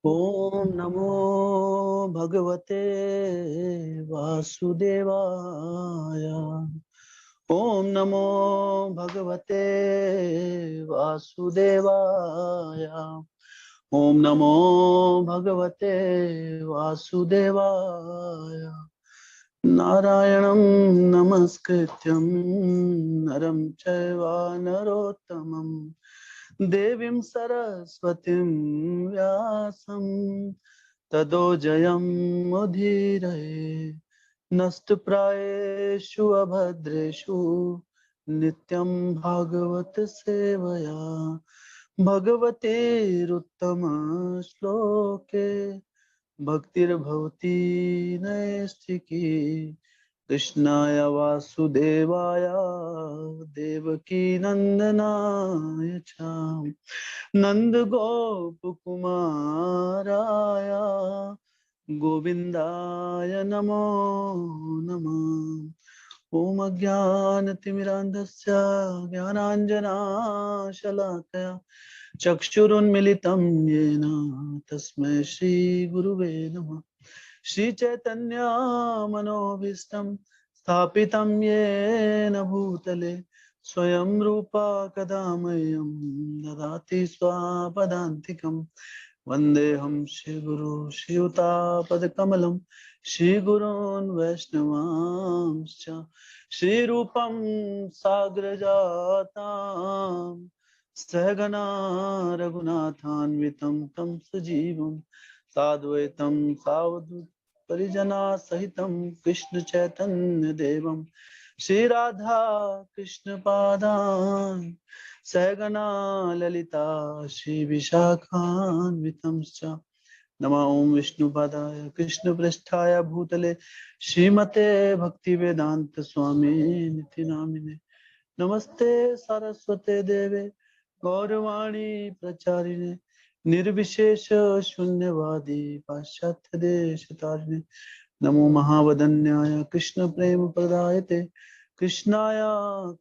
ओम नमो भगवते वासुदेवाय। ओम नमो भगवते वासुदेवाय। ओम नमो भगवते वासुदेवाय। नारायणं नमस्कृत्यं नरं चैव नरोत्तमं देवीं सरस्वतीं व्यासं ततो जयमुदीरये। नष्टप्रायेषु अभद्रेषु नित्यं भागवत सेवया भगवतेरुत्तम श्लोके भक्तिर्भवति नैष्ठिकी। कृष्णाय वासुदेवाय देवकी नंदनाय च नंद गोप कुमाराय गोविंदाय नमो नमः। ओम अज्ञानतिमिरान्धस्य ज्ञानाञ्जनाशलाकया चक्षुरुन्मिलितं येन तस्मै श्रीगुरुवे नमः। श्रीचैतन्य मनोभीष्टं स्थापितं येन भूतले स्वयं रूपा कदा मह्यं ददाति स्वापदान्तिकं। वन्देऽहं श्रीगुरु श्रीयुतापदकमलं श्रीगुरून् वैष्णवांश्च श्रीरूपं साग्रजातां सहगना रघुनाथान्वितं तं सजीवं साद्वैतं सावधूतं परिजना सहितं कृष्ण चैतन्य देवं श्री राधा कृष्ण पादान् सहगना ललिता श्री विशाखान्वितं च। नमः ओं विष्णुपादाय कृष्णप्रेष्ठाय भूतले श्रीमते भक्तिवेदांत स्वामी निति नामिने। नमस्ते सरस्वते देवे गौरवाणी प्रचारिणे निर्विशेष शून्यवादी पाश्चात्य देश तारिणे। नमो महावदन्याय कृष्ण प्रेम प्रदायते कृष्णाय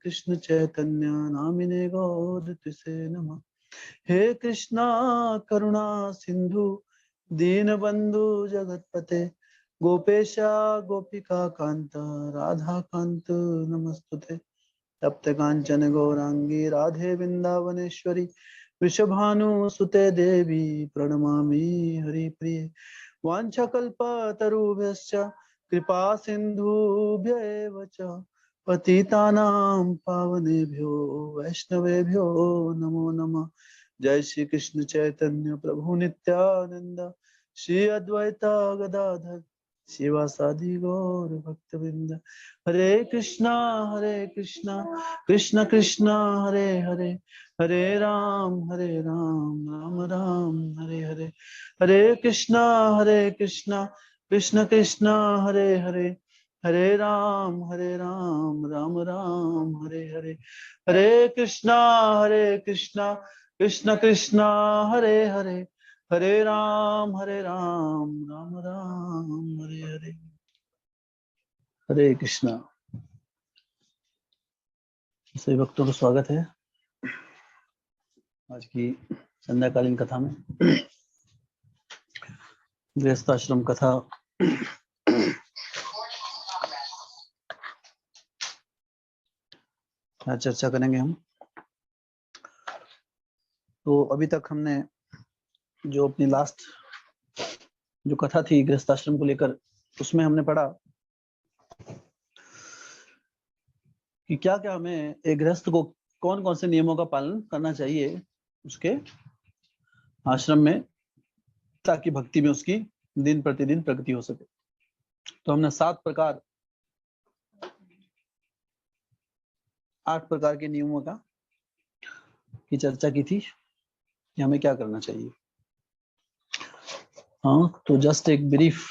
कृष्ण चैतन्य नामिने गौरतिसे नमः। हे कृष्णा करुणा सिंधु दीनबंधु जगतपते गोपेशा गोपिका कांत राधा कांत नमस्तुते। तप्त कांचन गौरांगी राधे वृंदावनेश्वरी वृषभानुसुते देवी प्रणमामि हरिप्रिये। वाञ्छकल्पतरुभ्यश्च कृपा सिन्धुभ्य एव च पतितानां पावनेभ्यो वैष्णवेभ्यो नमो नमः। जय श्री कृष्ण चैतन्य प्रभु नित्यानंद श्री अद्वैत गदाधर शिवासादि गौर भक्तवृंद। हरे कृष्णा कृष्ण कृष्णा हरे हरे हरे राम राम राम हरे हरे। हरे कृष्णा कृष्ण कृष्णा हरे हरे हरे राम राम राम हरे हरे। हरे कृष्णा कृष्ण कृष्णा हरे हरे हरे राम राम राम हरे हरे। हरे कृष्णा। सभी भक्तों को स्वागत है आज की संध्याकालीन कथा में। गृहस्थाश्रम कथा आज चर्चा करेंगे हम। तो अभी तक हमने जो अपनी लास्ट जो कथा थी गृहस्थाश्रम को लेकर, उसमें हमने पढ़ा कि क्या क्या हमें एक गृहस्थ को कौन कौन से नियमों का पालन करना चाहिए उसके आश्रम में, ताकि भक्ति में उसकी दिन प्रतिदिन प्रगति हो सके। तो हमने 8 प्रकार के नियमों की चर्चा की थी कि हमें क्या करना चाहिए। हाँ, तो जस्ट एक ब्रीफ,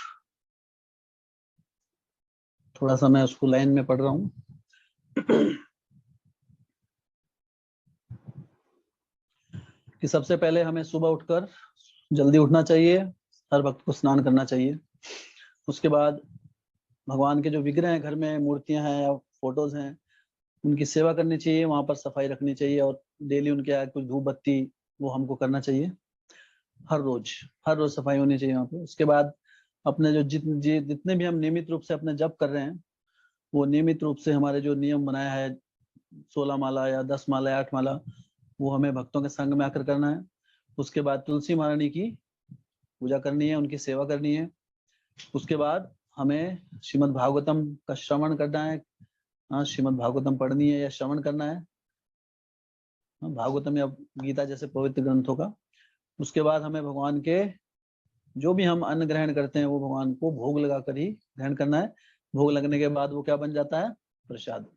थोड़ा सा मैं उसको लाइन में पढ़ रहा हूँ। कि सबसे पहले हमें सुबह उठकर जल्दी उठना चाहिए, हर वक्त को स्नान करना चाहिए। उसके बाद भगवान के जो विग्रह हैं, घर में मूर्तियां हैं या फोटोज हैं, उनकी सेवा करनी चाहिए, वहां पर सफाई रखनी चाहिए और डेली उनके आगे कुछ धूप बत्ती वो हमको करना चाहिए। हर रोज सफाई होनी चाहिए वहाँ पे। उसके बाद अपने जो जितने भी हम नियमित रूप से अपने जप कर रहे हैं, वो नियमित रूप से हमारे जो नियम बनाया है 16 माला या 10 माला या 8 माला, वो हमें भक्तों के संग में आकर करना है। उसके बाद तुलसी महारानी की पूजा करनी है, उनकी सेवा करनी है। उसके बाद हमें श्रीमद् भागवतम का श्रवण करना है। हाँ, श्रीमद् भागवतम पढ़नी है या श्रवण करना है, भागवतम या गीता जैसे पवित्र ग्रंथों का। उसके बाद हमें भगवान के जो भी हम अन्न ग्रहण करते हैं वो भगवान को भोग लगा कर ही ग्रहण करना है। भोग लगने के बाद वो क्या बन जाता है? प्रसाद।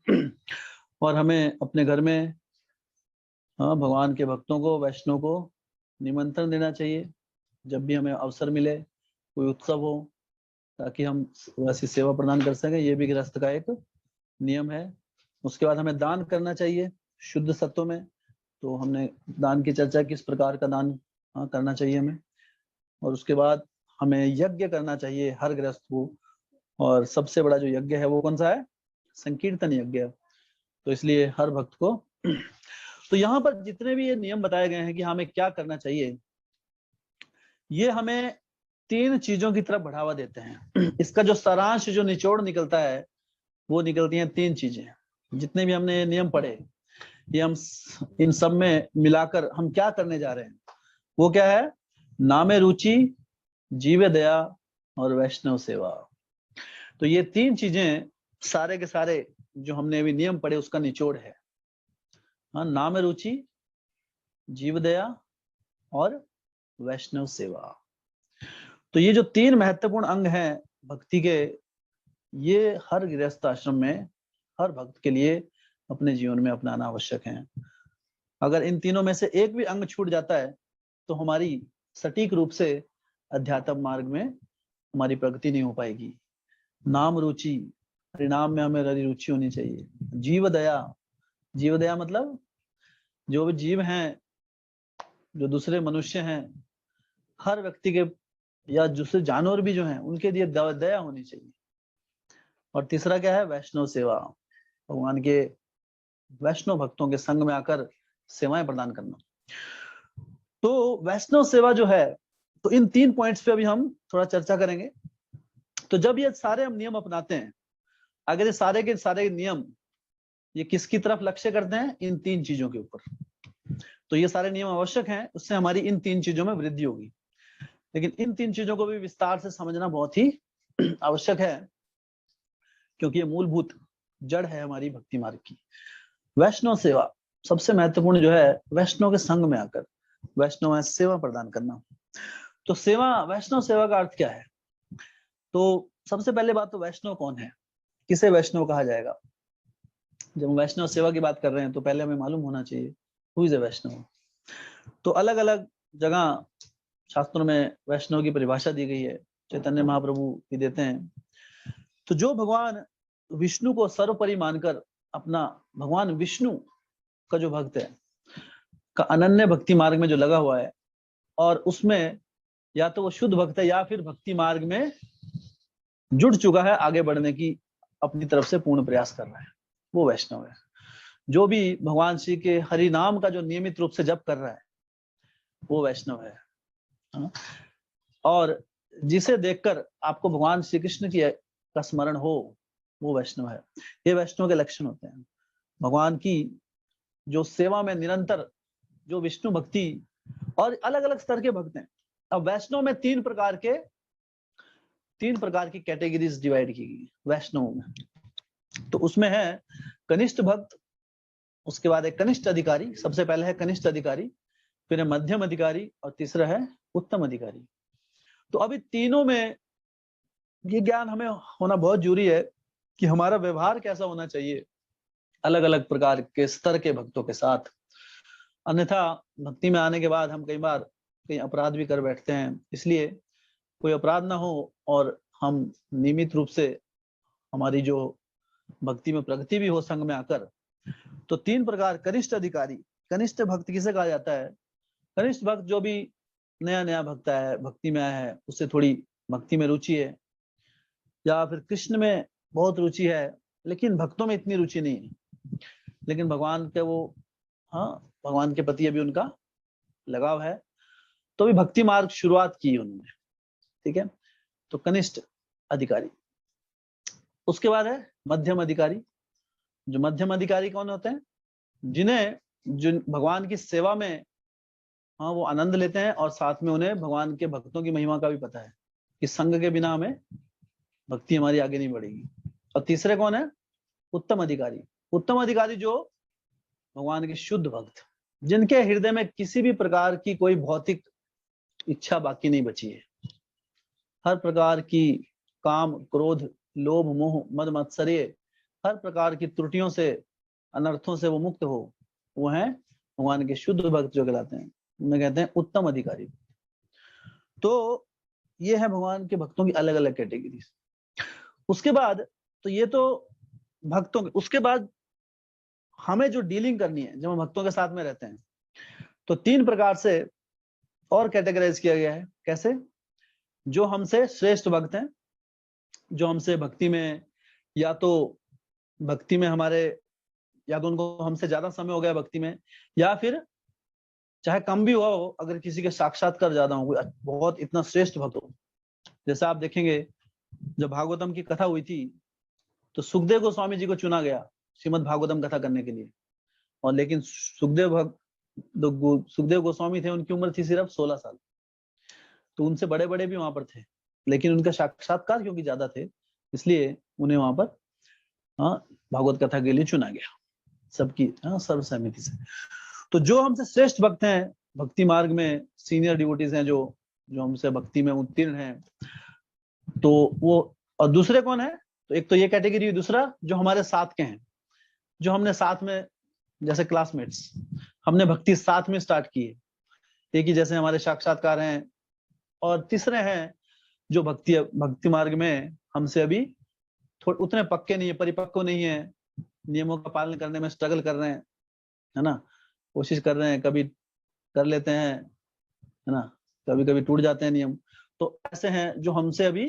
और हमें अपने घर में भगवान के भक्तों को, वैष्णव को निमंत्रण देना चाहिए जब भी हमें अवसर मिले, कोई उत्सव हो, ताकि हम वैसी सेवा प्रदान कर सकें। ये भी गृहस्थ का एक नियम है। उसके बाद हमें दान करना चाहिए शुद्ध सत्व में। तो हमने दान की चर्चा, किस प्रकार का दान करना चाहिए हमें। और उसके बाद हमें यज्ञ करना चाहिए हर गृहस्थ को। और सबसे बड़ा जो यज्ञ है वो कौन सा है? संकीर्तन यज्ञ। तो इसलिए हर भक्त को तो यहाँ पर जितने भी ये नियम बताए गए हैं कि हमें क्या करना चाहिए, ये हमें 3 चीजों की तरफ बढ़ावा देते हैं। इसका जो सारांश, जो निचोड़ निकलता है, वो निकलती हैं 3 चीजें। जितने भी हमने नियम पढ़े, ये हम इन सब में मिलाकर हम क्या करने जा रहे हैं, वो क्या है? नामे रुचि, जीव दया और वैष्णव सेवा। तो ये 3 चीजें सारे के सारे जो हमने अभी नियम पढ़े उसका निचोड़ है। हाँ, नाम रुचि, जीव दया और वैष्णव सेवा। तो ये जो 3 महत्वपूर्ण अंग हैं भक्ति के, ये हर गृहस्थ आश्रम में हर भक्त के लिए अपने जीवन में अपनाना आवश्यक है। अगर इन तीनों में से एक भी अंग छूट जाता है तो हमारी सटीक रूप से अध्यात्म मार्ग में हमारी प्रगति नहीं हो पाएगी। नाम रुचि, परिणाम में हमें रुचि होनी चाहिए। जीव दया मतलब जो भी जीव हैं, जो दूसरे मनुष्य हैं, हर व्यक्ति के या दूसरे जानवर भी जो हैं उनके लिए दया होनी चाहिए। और तीसरा क्या है? वैष्णव सेवा, भगवान के वैष्णव भक्तों के संग में आकर सेवाएं प्रदान करना। तो वैष्णव सेवा जो है, तो इन 3 पॉइंट्स पे अभी हम थोड़ा चर्चा करेंगे। तो जब ये सारे हम नियम अपनाते हैं, अगर ये सारे के सारे नियम ये किसकी तरफ लक्ष्य करते हैं? इन 3 चीजों के ऊपर। तो ये सारे नियम आवश्यक हैं, उससे हमारी इन 3 चीजों में वृद्धि होगी। लेकिन इन 3 चीजों को भी विस्तार से समझना बहुत ही आवश्यक है, क्योंकि ये मूलभूत जड़ है हमारी भक्ति मार्ग की। वैष्णव सेवा सबसे महत्वपूर्ण जो है, वैष्णव के संग में आकर वैष्णव सेवा प्रदान करना। तो सेवा, वैष्णव सेवा का अर्थ क्या है? तो सबसे पहले बात, तो वैष्णव कौन है, किसे वैष्णव कहा जाएगा? जब हम वैष्णव सेवा की बात कर रहे हैं तो पहले हमें मालूम होना चाहिए हु इज ए वैष्णव। तो अलग अलग जगह शास्त्रों में वैष्णव की परिभाषा दी गई है, चैतन्य महाप्रभु भी देते हैं। तो जो भगवान विष्णु को सर्वोपरि मानकर अपना, भगवान विष्णु का जो भक्त है, का अनन्य भक्ति मार्ग में जो लगा हुआ है, और उसमें या तो वो शुद्ध भक्त है या फिर भक्ति मार्ग में जुड़ चुका है, आगे बढ़ने की अपनी तरफ से पूर्ण प्रयास कर रहा है, वो वैष्णव है। जो भी भगवान श्री के हरि नाम का जो नियमित रूप से जप कर रहा है, वो वैष्णव है। और जिसे देखकर आपको भगवान श्री कृष्ण की का स्मरण हो, वो वैष्णव है। ये वैष्णव के लक्षण होते हैं। भगवान की जो सेवा में निरंतर, जो विष्णु भक्ति, और अलग अलग स्तर के भक्त हैं। अब वैष्णव में 3 प्रकार की कैटेगरीज डिवाइड की गई वैष्णव में। तो उसमें है कनिष्ठ भक्त, उसके बाद है कनिष्ठ अधिकारी, सबसे पहले है कनिष्ठ अधिकारी, फिर है मध्यम अधिकारी, और तीसरा है उत्तम अधिकारी। तो अभी तीनों में ये ज्ञान हमें होना बहुत जरूरी है कि हमारा व्यवहार कैसा होना चाहिए अलग अलग प्रकार के स्तर के भक्तों के साथ। अन्यथा भक्ति में आने के बाद हम कई बार कई अपराध भी कर बैठते हैं। इसलिए कोई अपराध ना हो और हम नियमित रूप से हमारी जो भक्ति में प्रगति भी हो संग में आकर। तो 3 प्रकार कनिष्ठ अधिकारी। कनिष्ठ भक्त किसे कहा जाता है? कनिष्ठ भक्त जो भी नया भक्त है, भक्ति में आया है, उससे थोड़ी भक्ति में रुचि है, या फिर कृष्ण में बहुत रुचि है लेकिन भक्तों में इतनी रुचि नहीं है, लेकिन भगवान के वो भगवान के प्रति अभी उनका लगाव है। तो भी भक्ति मार्ग शुरुआत की उन्होंने, ठीक है। तो कनिष्ठ अधिकारी। उसके बाद है मध्यम अधिकारी। जो मध्यम अधिकारी कौन होते हैं? जिन्हें जो भगवान की सेवा में हाँ वो आनंद लेते हैं और साथ में उन्हें भगवान के भक्तों की महिमा का भी पता है कि संग के बिना हमें भक्ति हमारी आगे नहीं बढ़ेगी। और तीसरे कौन है? उत्तम अधिकारी। उत्तम अधिकारी जो भगवान के शुद्ध भक्त, जिनके हृदय में किसी भी प्रकार की कोई भौतिक इच्छा बाकी नहीं बची है, हर प्रकार की काम, क्रोध, लोभ, मोह, मद मत्सर्य, हर प्रकार की त्रुटियों से, अनर्थों से वो मुक्त हो, वो है भगवान के शुद्ध भक्त जो कहलाते हैं, उन्हें कहते हैं उत्तम अधिकारी। तो ये है भगवान के भक्तों की अलग अलग कैटेगरी। उसके बाद तो ये तो भक्तों के, उसके बाद हमें जो डीलिंग करनी है जब हम भक्तों के साथ में रहते हैं, तो 3 प्रकार से और कैटेगराइज किया गया है। कैसे? जो हमसे श्रेष्ठ भक्त हैं, जो हमसे भक्ति में या तो भक्ति में हमारे या तो उनको हमसे ज्यादा समय हो गया भक्ति में, या फिर चाहे कम भी हुआ हो, अगर किसी के साक्षात्कार ज्यादा हो, कोई बहुत इतना श्रेष्ठ भक्त हो। जैसे आप देखेंगे जब भागवतम की कथा हुई थी तो सुखदेव गोस्वामी जी को चुना गया श्रीमद् भागवतम कथा करने के लिए, और लेकिन सुखदेव गोस्वामी थे, उनकी उम्र थी सिर्फ 16 साल। तो उनसे बड़े बड़े भी वहां पर थे, लेकिन उनका साक्षात्कार क्योंकि ज्यादा थे इसलिए उन्हें वहां पर भागवत कथा के लिए चुना गया सबकी सर्वसहमति से। तो जो हमसे श्रेष्ठ भक्त हैं भक्ति मार्ग में, सीनियर डिवोटीज हैं, जो हमसे भक्ति में उत्तीर्ण हैं, तो वो, और दूसरे कौन है? तो एक तो ये कैटेगरी, दूसरा जो हमारे साथ के हैं, जो हमने साथ में, जैसे क्लासमेट्स, हमने भक्ति साथ में स्टार्ट की है, एक ही जैसे हमारे साक्षात्कार हैं। और तीसरे हैं जो भक्ति मार्ग में हमसे अभी उतने पक्के नहीं है, परिपक्व नहीं है, नियमों का पालन करने में स्ट्रगल कर रहे हैं, है ना, कोशिश कर रहे हैं, कभी कर लेते हैं, है ना, कभी कभी टूट जाते हैं नियम। तो ऐसे हैं जो हमसे अभी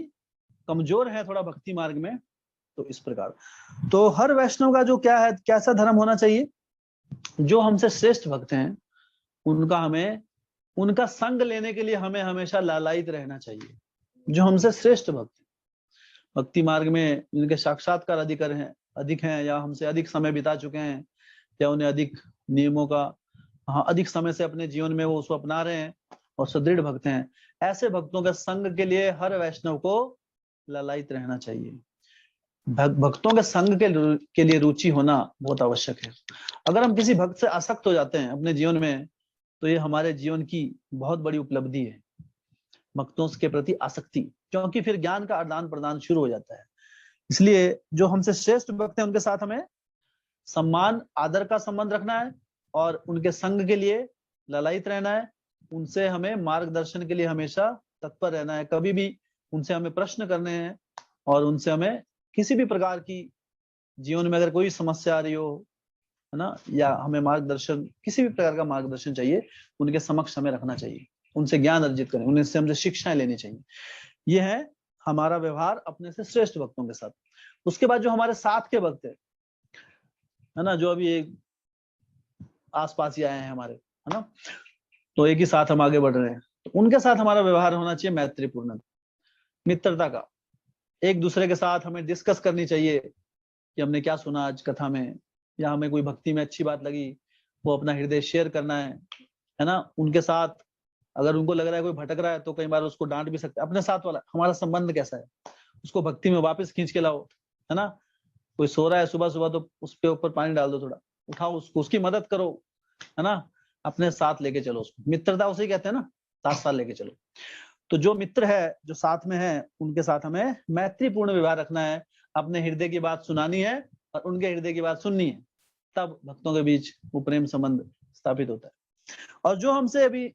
कमजोर है थोड़ा भक्ति मार्ग में। तो इस प्रकार तो हर वैष्णव का जो क्या है, कैसा धर्म होना चाहिए? जो हमसे श्रेष्ठ भक्त हैं उनका संग लेने के लिए हमें हमेशा लालायित रहना चाहिए। जो हमसे श्रेष्ठ भक्त भक्ति मार्ग में जिनके साक्षात्कार अधिक हैं या हमसे अधिक समय बिता चुके हैं, या उन्हें अधिक नियमों का अधिक समय से अपने जीवन में वो उसको अपना रहे हैं और सुदृढ़ भक्त हैं, ऐसे भक्तों के संग के लिए हर वैष्णव को लालायित रहना चाहिए। भक्तों के संग के लिए रुचि होना बहुत आवश्यक है। अगर हम किसी भक्त से आसक्त हो जाते हैं अपने जीवन में, तो ये हमारे जीवन की बहुत बड़ी उपलब्धि है, भक्तों के प्रति आसक्ति, क्योंकि फिर ज्ञान का आदान प्रदान शुरू हो जाता है। इसलिए जो हमसे श्रेष्ठ भक्त हैं उनके साथ हमें सम्मान आदर का संबंध रखना है और उनके संग के लिए ललायित रहना है। उनसे हमें मार्गदर्शन के लिए हमेशा तत्पर रहना है, कभी भी उनसे हमें प्रश्न करने हैं और उनसे हमें किसी भी प्रकार की जीवन में अगर कोई समस्या आ रही हो, है ना, या हमें मार्गदर्शन, किसी भी प्रकार का मार्गदर्शन चाहिए, उनके समक्ष हमें रखना चाहिए, उनसे ज्ञान अर्जित करें, उनसे हमसे शिक्षाएं लेनी चाहिए। यह है हमारा व्यवहार अपने से श्रेष्ठ भक्तों के साथ। उसके बाद जो हमारे साथ के भक्त है ना, जो अभी एक आसपास ही आए हैं हमारे, है ना, तो एक ही साथ हम आगे बढ़ रहे हैं, तो उनके साथ हमारा व्यवहार होना चाहिए मैत्रीपूर्ण, मित्रता का। एक दूसरे के साथ हमें डिस्कस करनी चाहिए कि हमने क्या सुना आज कथा में, या हमें कोई भक्ति में अच्छी बात लगी, वो अपना हृदय शेयर करना है ना। उनके साथ अगर उनको लग रहा है कोई भटक रहा है तो कई बार उसको डांट भी सकते हैं। अपने साथ वाला हमारा संबंध कैसा है, उसको भक्ति में वापस खींच के लाओ, है ना। कोई सो रहा है सुबह सुबह तो उसके ऊपर पानी डाल दो, थोड़ा उठाओ उसको, उसकी मदद करो, है ना, अपने साथ लेके चलो उसको। मित्रता उसे कहते हैं ना, साथ लेके चलो। तो जो मित्र है, जो साथ में है, उनके साथ हमें मैत्रीपूर्ण व्यवहार रखना है, अपने हृदय की बात सुनानी है और उनके हृदय की बात सुननी है, तब भक्तों के बीच वो प्रेम संबंध स्थापित होता है। और जो हमसे अभी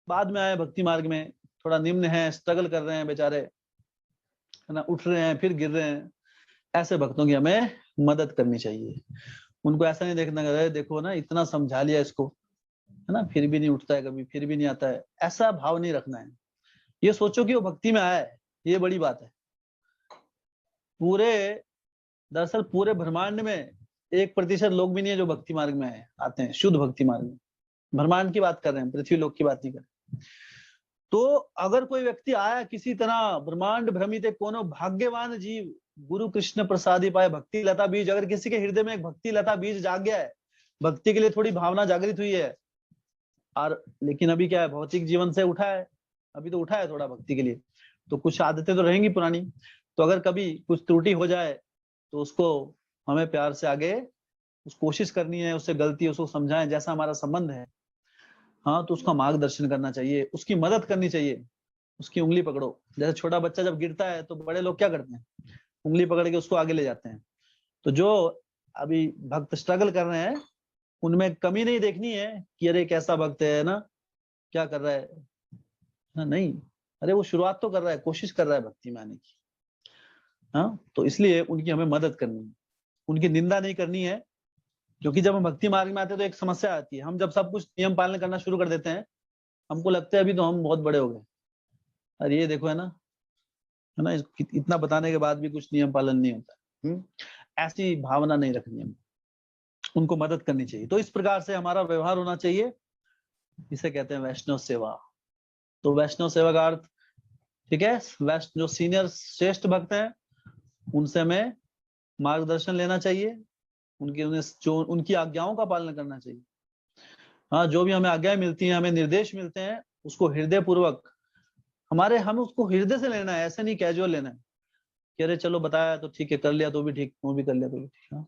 बाद में आए भक्ति मार्ग में, थोड़ा निम्न है, स्ट्रगल कर रहे हैं बेचारे, है ना, उठ रहे हैं फिर गिर रहे हैं, ऐसे भक्तों की हमें मदद करनी चाहिए। उनको ऐसा नहीं देखना है देखो ना इतना समझा लिया इसको, है ना, फिर भी नहीं उठता है, कभी फिर भी नहीं आता है, ऐसा भाव नहीं रखना है। ये सोचो कि वो भक्ति में आया है, ये बड़ी बात है। दरअसल पूरे ब्रह्मांड में 1% लोग भी नहीं है जो भक्ति मार्ग में आते हैं, शुद्ध भक्ति मार्ग में। ब्रह्मांड की बात कर रहे हैं, पृथ्वी लोक की बात नहीं कर रहे। तो अगर कोई व्यक्ति आया किसी तरह ब्रह्मांड भ्रमित कोनो भाग्यवान जीव गुरु कृष्ण प्रसादी पाए भक्ति लता बीज, अगर किसी के हृदय में एक भक्ति लता बीज जाग गया है, भक्ति के लिए थोड़ी भावना जागृत हुई है, और लेकिन अभी क्या है, भौतिक जीवन से उठा है, अभी तो उठा है थोड़ा भक्ति के लिए, तो कुछ आदतें तो रहेंगी पुरानी। तो अगर कभी कुछ त्रुटि हो जाए तो उसको हमें प्यार से आगे उस कोशिश करनी है, उससे गलती उसको समझाएं, जैसा हमारा संबंध है, हाँ, तो उसका मार्गदर्शन करना चाहिए, उसकी मदद करनी चाहिए, उसकी उंगली पकड़ो। जैसे छोटा बच्चा जब गिरता है तो बड़े लोग क्या करते हैं, उंगली पकड़ के उसको आगे ले जाते हैं। तो जो अभी भक्त स्ट्रगल कर रहे हैं उनमें कमी नहीं देखनी है कि अरे कैसा भक्त है ना, क्या कर रहा है ना, नहीं, अरे वो शुरुआत तो कर रहा है, कोशिश कर रहा है भक्ति में आने की। हाँ, तो इसलिए उनकी हमें मदद करनी है, उनकी निंदा नहीं करनी है, क्योंकि जब हम भक्ति मार्ग में आते हैं तो एक समस्या आती है, हम जब सब कुछ नियम पालन करना शुरू कर देते हैं, हमको लगता है अभी तो हम बहुत बड़े हो गए, अरे ये देखो है ना, इतना बताने के बाद भी कुछ नियम पालन नहीं होता। ऐसी भावना नहीं रखनी है, उनको मदद करनी चाहिए। तो इस प्रकार से हमारा व्यवहार होना चाहिए, इसे कहते हैं वैष्णव सेवा। तो वैष्णव सेवा का अर्थ, ठीक है, जो सीनियर श्रेष्ठ भक्त हैं उनसे हमें मार्गदर्शन लेना चाहिए, उनकी आज्ञाओं का पालन करना चाहिए। हाँ, जो भी हमें आज्ञाएं मिलती हैं, हमें निर्देश मिलते हैं, उसको हृदय पूर्वक हम उसको हृदय से लेना है, ऐसे नहीं कैजुअल लेना है कि अरे चलो बताया तो ठीक है, कर लिया तो भी ठीक, वो भी कर लिया तो भी ठीक। हाँ,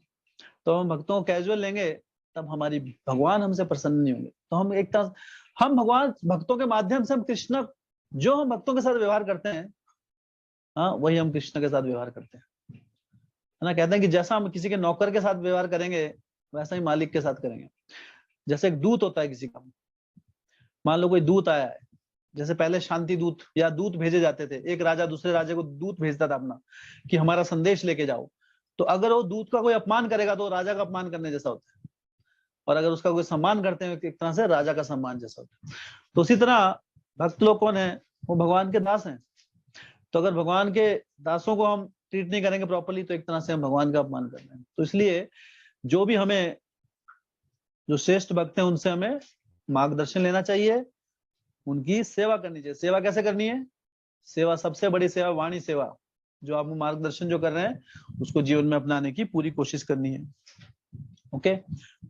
तो हम भक्तों को कैजुअल लेंगे तब हमारी भगवान हमसे प्रसन्न नहीं होंगे। तो हम एक तरह हम भगवान भक्तों के माध्यम से हम कृष्ण, जो हम भक्तों के साथ व्यवहार करते हैं, हाँ, वही हम कृष्ण के साथ व्यवहार करते हैं, है ना। कहते हैं कि जैसा हम किसी के नौकर के साथ व्यवहार करेंगे वैसा ही मालिक के साथ करेंगे। जैसे एक दूत होता है किसी का, मान लो कोई दूत आया है, जैसे पहले शांति दूत या दूत भेजे जाते थे, एक राजा दूसरे राजा को दूत भेजता था अपना कि हमारा संदेश लेके जाओ। तो अगर वो दूत का कोई अपमान करेगा तो राजा का अपमान करने जैसा होता है, और अगर उसका कोई सम्मान करते हैं एक तरह से राजा का सम्मान जैसा होता है। तो उसी तरह भक्त लोग कौन है, वो भगवान के दास हैं। तो अगर भगवान के दासों को हम ट्रीट नहीं करेंगे प्रॉपर्ली तो एक तरह से हम भगवान का अपमान कर रहे हैं। तो इसलिए जो भी हमें, जो श्रेष्ठ भक्त हैं उनसे हमें मार्गदर्शन लेना चाहिए, उनकी सेवा करनी चाहिए। सेवा कैसे करनी है, सेवा सबसे बड़ी सेवा वाणी सेवा, जो आप मार्गदर्शन जो कर रहे हैं उसको जीवन में अपनाने की पूरी कोशिश करनी है। ओके,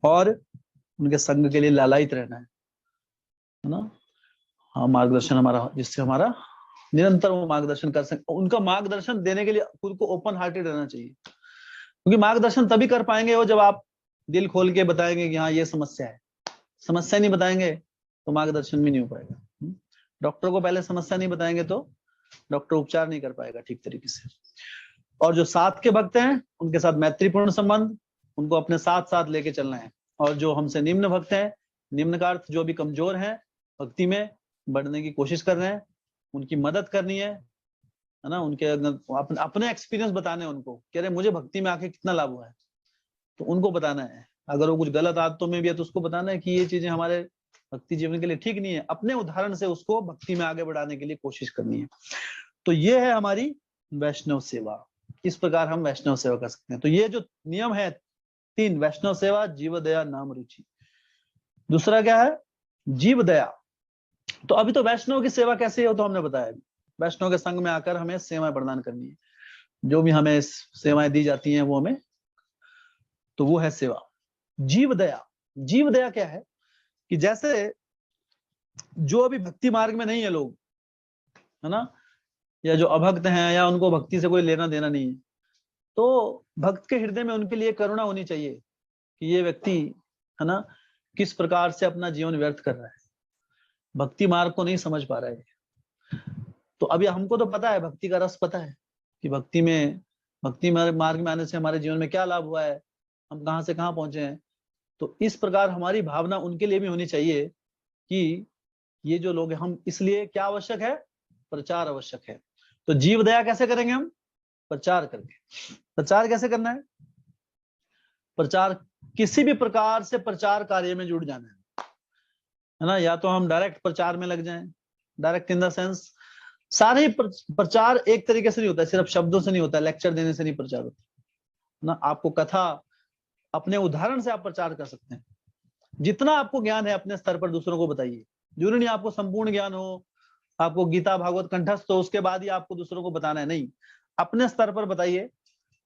और उनके संग के लिए लालायित रहना है ना। हाँ, मार्गदर्शन हमारा, जिससे हमारा निरंतर वो मार्गदर्शन कर सके, उनका मार्गदर्शन देने के लिए खुद को ओपन हार्टेड रहना चाहिए, क्योंकि मार्गदर्शन तभी कर पाएंगे वो जब आप दिल खोल के बताएंगे कि हाँ ये समस्या है। समस्या नहीं बताएंगे तो मार्गदर्शन भी नहीं हो पाएगा। डॉक्टर को पहले समस्या नहीं बताएंगे तो डॉक्टर उपचार नहीं कर पाएगा ठीक तरीके से। और जो साथ के भक्त हैं उनके साथ मैत्रीपूर्ण संबंध, उनको अपने साथ साथ लेके चलना है। और जो हमसे निम्न भक्त हैं, निम्न का अर्थ जो भी कमजोर हैं भक्ति में बढ़ने की कोशिश कर रहे हैं, उनकी मदद करनी है ना। उनके अपने एक्सपीरियंस बताने हैं उनको कि अरे मुझे भक्ति में आके कितना लाभ हुआ है, तो उनको बताना है। अगर वो कुछ गलत आदतों में भी है तो उसको बताना है कि ये चीजें हमारे भक्ति जीवन के लिए ठीक नहीं है, अपने उदाहरण से उसको भक्ति में आगे बढ़ाने के लिए कोशिश करनी है। तो ये है हमारी वैष्णव सेवा, इस प्रकार हम वैष्णव सेवा कर सकते हैं। तो ये जो नियम है 3, वैष्णव सेवा, जीव दया, नाम रुचि। दूसरा क्या है, जीव दया। तो अभी तो वैष्णव की सेवा कैसे हो तो हमने बताया, वैष्णव के संग में आकर हमें सेवाएं प्रदान करनी है, जो भी हमें सेवाएं दी जाती हैं वो हमें, तो वो है सेवा। जीव दया, जीव दया क्या है कि जैसे जो अभी भक्ति मार्ग में नहीं है लोग, है ना, या जो अभक्त हैं या उनको भक्ति से कोई लेना देना नहीं है, तो भक्त के हृदय में उनके लिए करुणा होनी चाहिए कि ये व्यक्ति, है ना, किस प्रकार से अपना जीवन व्यर्थ कर रहा है, भक्ति मार्ग को नहीं समझ पा रहा है। तो अभी हमको तो पता है, भक्ति का रस पता है कि भक्ति मार्ग में आने से हमारे जीवन में क्या लाभ हुआ है, हम कहाँ से कहाँ पहुंचे हैं। तो इस प्रकार हमारी भावना उनके लिए भी होनी चाहिए कि ये जो लोग हैं, हम इसलिए क्या आवश्यक है, प्रचार आवश्यक है। तो जीव दया कैसे करेंगे हम, प्रचार करके। प्रचार कैसे करना है, प्रचार किसी भी प्रकार से प्रचार कार्य में जुड़ जाना है ना। या तो हम डायरेक्ट प्रचार में लग जाएं, डायरेक्ट इन द सेंस सारे प्रचार एक तरीके से नहीं होता है, सिर्फ शब्दों से नहीं होता, लेक्चर देने से नहीं प्रचार होता ना। आपको कथा, अपने उदाहरण से आप प्रचार कर सकते हैं। जितना आपको ज्ञान है अपने स्तर पर दूसरों को बताइए, जरूरी नहीं आपको संपूर्ण ज्ञान हो, आपको गीता भागवत कंठस्थ हो, उसके बाद ही आपको दूसरों को बताना है, नहीं, अपने स्तर पर बताइए।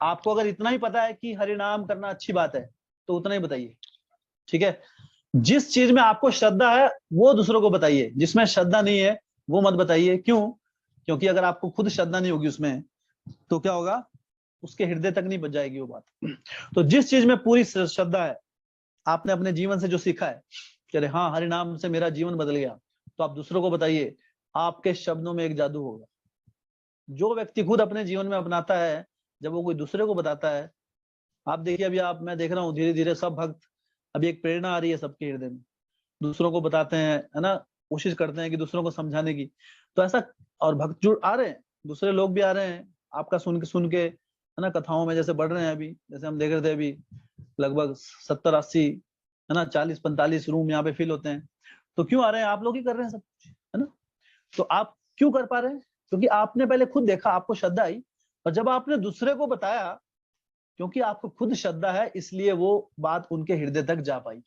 आपको अगर इतना ही पता है कि हरि नाम करना अच्छी बात है तो उतना ही बताइए, ठीक है। जिस चीज में आपको श्रद्धा है वो दूसरों को बताइए, जिसमें श्रद्धा नहीं है वो मत बताइए। क्यों? क्योंकि अगर आपको खुद श्रद्धा नहीं होगी उसमें तो क्या होगा, उसके हृदय तक नहीं बच जाएगी वो बात। तो जिस चीज में पूरी श्रद्धा है, आपने अपने जीवन से जो सीखा है कि अरे हाँ हरि नाम से मेरा जीवन बदल गया, तो आप दूसरों को बताइए। आपके शब्दों में एक जादू होगा। जो व्यक्ति खुद अपने जीवन में अपनाता है, जब वो कोई दूसरे को बताता है, आप देखिए अभी मैं देख रहा हूँ धीरे धीरे सब भक्त, अभी एक प्रेरणा आ रही है सबके हृदय में, दूसरों को बताते हैं, है ना, कोशिश करते हैं कि दूसरों को समझाने की। तो ऐसा, और भक्त जुड़ आ रहे हैं, दूसरे लोग भी आ रहे हैं आपका सुन के, है ना, कथाओं में जैसे बढ़ रहे हैं। अभी जैसे हम देख रहे थे अभी लगभग 70-80, है ना, 40-45 रूम यहाँ पे फिल होते हैं। तो क्यों आ रहे हैं? आप लोग ही कर रहे हैं सब कुछ, है ना। तो आप क्यों कर पा रहे हैं? क्योंकि आपने पहले खुद देखा, आपको श्रद्धा आई, और जब आपने दूसरे को बताया, क्योंकि आपको खुद श्रद्धा है इसलिए वो बात उनके हृदय तक जा पाई,